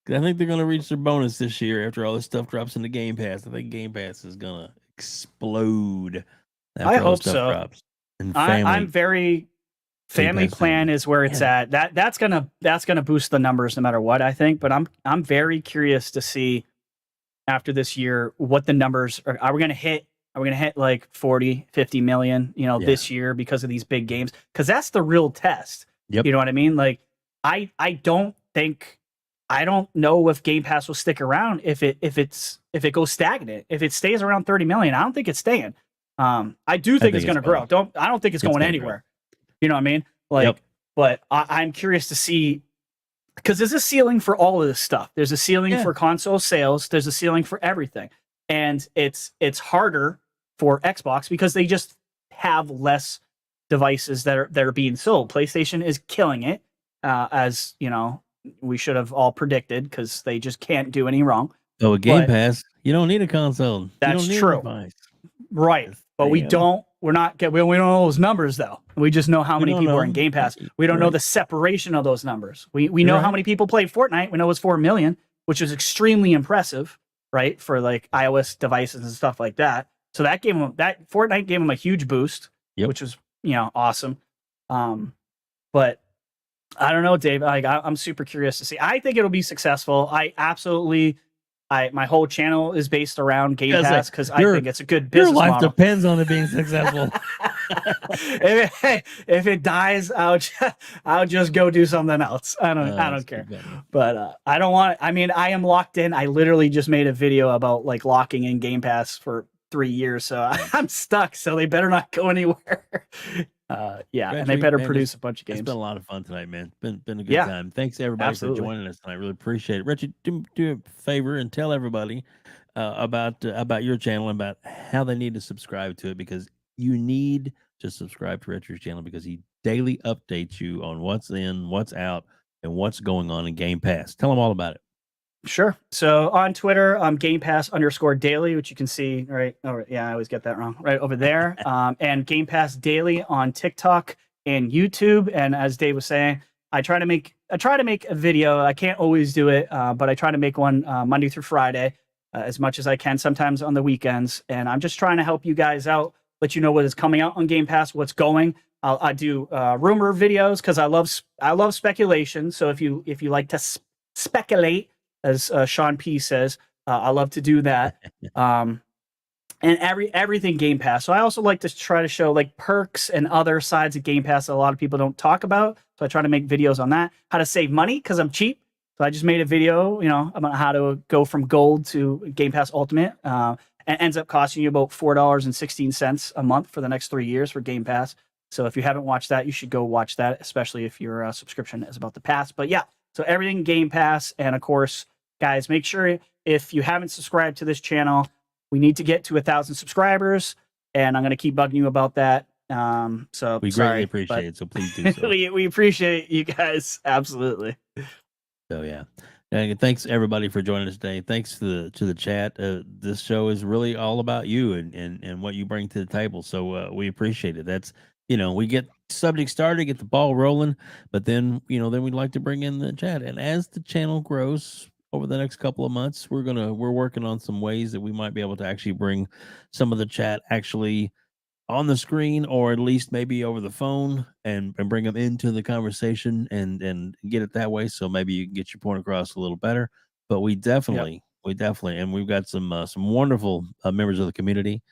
[SPEAKER 1] I think they're going to reach their bonus this year after all this stuff drops into Game Pass. I think Game Pass is going to explode.
[SPEAKER 2] I hope so.
[SPEAKER 1] Drops. And
[SPEAKER 2] I'm very family plan is where it's at. That's gonna boost the numbers no matter what, I think. But I'm very curious to see after this year what the numbers are. Are we gonna hit like 40, 50 million, this year because of these big games? Because that's the real test.
[SPEAKER 1] Yep.
[SPEAKER 2] You know what I mean? Like, I don't know if Game Pass will stick around if it goes stagnant. If it stays around 30 million, I don't think it's staying. I do think it's going to grow. I don't think it's going anywhere. You know what I mean? Like, but I'm curious to see, because there's a ceiling for all of this stuff. There's a ceiling for console sales. There's a ceiling for everything, and it's harder for Xbox because they just have less devices that are being sold. PlayStation is killing it, as we should have all predicted, because they just can't do any wrong.
[SPEAKER 1] So with Game Pass, you don't need a console.
[SPEAKER 2] That's true, right? But we don't know those numbers though. We just know how many people are in Game Pass. We don't know the separation of those numbers. We know how many people played Fortnite. We know it was 4 million, which is extremely impressive, right? For like iOS devices and stuff like that. So that Fortnite gave them a huge boost, which was awesome. But I don't know, Dave. I'm super curious to see. I think it'll be successful. My whole channel is based around Game Pass because I think it's a good business model.
[SPEAKER 1] Your life depends on it being successful.
[SPEAKER 2] If it dies, I'll just go do something else. I don't care. But I don't want. I mean, I am locked in. I literally just made a video about like locking in Game Pass for 3 years, so I'm stuck. So they better not go anywhere. And they better produce a bunch of games.
[SPEAKER 1] It's been a lot of fun tonight, man. Been a good time. Thanks everybody for joining us tonight. I really appreciate it. Richard, do a favor and tell everybody about your channel and about how they need to subscribe to it, because you need to subscribe to Richard's channel because he daily updates you on what's in, what's out, and what's going on in Game Pass. Tell them all about it.
[SPEAKER 2] Sure. So on Twitter, Game Pass _daily, which you can see right. Oh, yeah, I always get that wrong. Right over there. And Game Pass Daily on TikTok and YouTube. And as Dave was saying, I try to make a video. I can't always do it, but I try to make one Monday through Friday as much as I can, sometimes on the weekends. And I'm just trying to help you guys out, let you know what is coming out on Game Pass, what's going. I do rumor videos because I love speculation. So if you like to speculate, as Sean P says, I love to do that. And everything Game Pass. So I also like to try to show like perks and other sides of Game Pass that a lot of people don't talk about. So I try to make videos on that. How to save money because I'm cheap. So I just made a video, about how to go from gold to Game Pass Ultimate. And ends up costing you about $4.16 a month for the next 3 years for Game Pass. So if you haven't watched that, you should go watch that, especially if your subscription is about to pass. But yeah, so everything Game Pass. And of course, guys, make sure if you haven't subscribed to this channel, we need to get to 1,000 subscribers, and I'm going to keep bugging you about that. So
[SPEAKER 1] we greatly appreciate it. So please do so.
[SPEAKER 2] we appreciate you guys. Absolutely.
[SPEAKER 1] So yeah. And thanks everybody for joining us today. Thanks to the chat. This show is really all about you and what you bring to the table. So we appreciate it. That's, we get subject started, get the ball rolling, but then, then we'd like to bring in the chat. And as the channel grows over the next couple of months, we're working on some ways that we might be able to actually bring some of the chat actually on the screen, or at least maybe over the phone, and bring them into the conversation and get it that way. So maybe you can get your point across a little better. But we definitely, and we've got some wonderful members of the community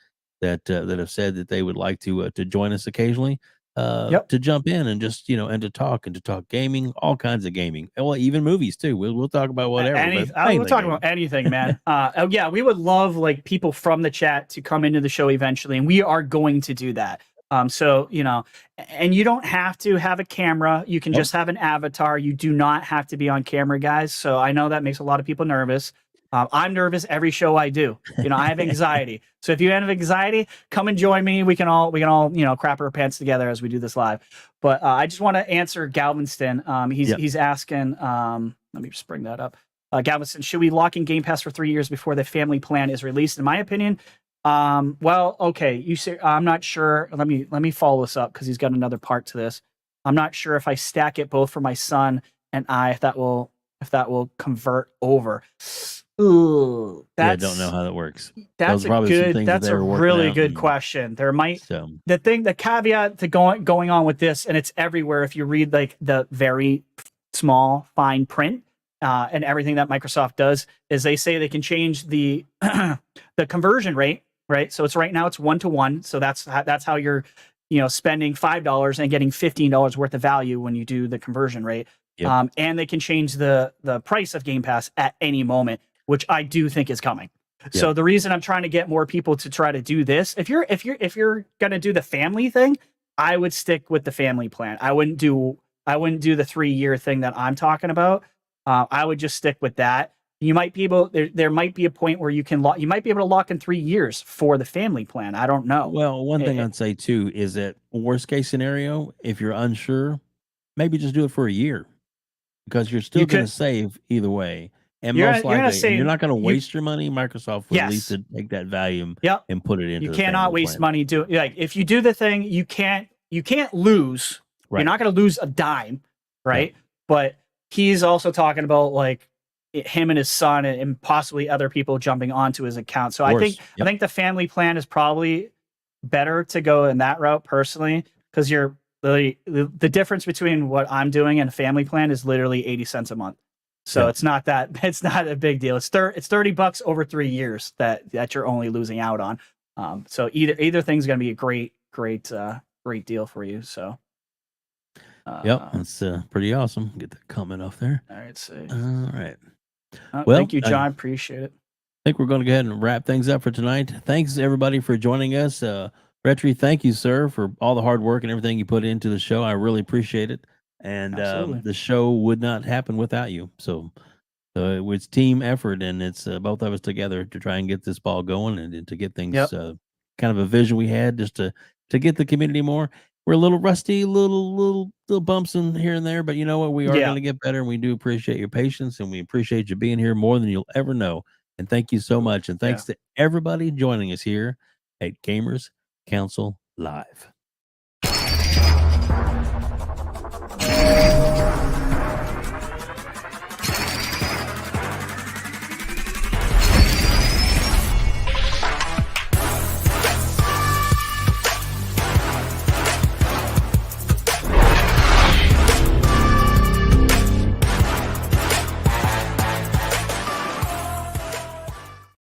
[SPEAKER 1] that have said that they would like to join us occasionally. To jump in and just and to talk gaming, all kinds of gaming, well, even movies too. We'll talk about whatever.
[SPEAKER 2] We'll talk about anything, man. Yeah, we would love like people from the chat to come into the show eventually, and we are going to do that. So and you don't have to have a camera. You can just have an avatar. You do not have to be on camera, guys. So I know that makes a lot of people nervous. I'm nervous every show I do. I have anxiety. So if you have anxiety, come and join me. We can all crap our pants together as we do this live. But I just want to answer Galveston. He's asking. Let me just bring that up. Galveston, should we lock in Game Pass for 3 years before the family plan is released? In my opinion, well, okay. You say I'm not sure. Let me follow this up because he's got another part to this. I'm not sure if I stack it both for my son and I, if that will convert over. Ooh,
[SPEAKER 1] I don't know how that works.
[SPEAKER 2] That's a really good question. There might the caveat to going on with this, and it's everywhere. If you read like the very small fine print and everything that Microsoft does, is they say they can change the the conversion rate, right? So it's right now it's 1-to-1. So that's how you're spending $5 and getting $15 worth of value when you do the conversion rate. Yep. And they can change the price of Game Pass at any moment, which I do think is coming. Yep. So the reason I'm trying to get more people to try to do this, if you're gonna do the family thing, I would stick with the family plan. I wouldn't do the 3-year thing that I'm talking about. I would just stick with that. You might be able there might be a point where you might be able to lock in 3 years for the family plan. I don't know.
[SPEAKER 1] Well, one thing I'd say too is that worst case scenario, if you're unsure, maybe just do it for a year, because you're still going to save either way. And most likely, you're not going to waste your money. Microsoft will at least take that value and put it into.
[SPEAKER 2] You cannot waste money doing if you do the thing, you can't lose. Right. You're not going to lose a dime, right? Yeah. But he's also talking about like him and his son and possibly other people jumping onto his account. So I think the family plan is probably better to go in that route personally, because you're the difference between what I'm doing and a family plan is literally 80 cents a month. So it's not a big deal. It's $30 over 3 years that you're only losing out on. So either thing's going to be a great deal for you. So
[SPEAKER 1] that's pretty awesome. Get the comment off there.
[SPEAKER 2] All right, see.
[SPEAKER 1] All right.
[SPEAKER 2] Well, thank you, John. Appreciate it.
[SPEAKER 1] I think we're going to go ahead and wrap things up for tonight. Thanks everybody for joining us. RHETRI, thank you, sir, for all the hard work and everything you put into the show. I really appreciate it. And the show would not happen without you. So it was team effort, and it's both of us together to try and get this ball going and to get things kind of a vision we had just to get the community more. We're a little rusty, little bumps in here and there, but you know what? We are going to get better, and we do appreciate your patience, and we appreciate you being here more than you'll ever know. And thank you so much. And thanks to everybody joining us here at Gamers Council Live.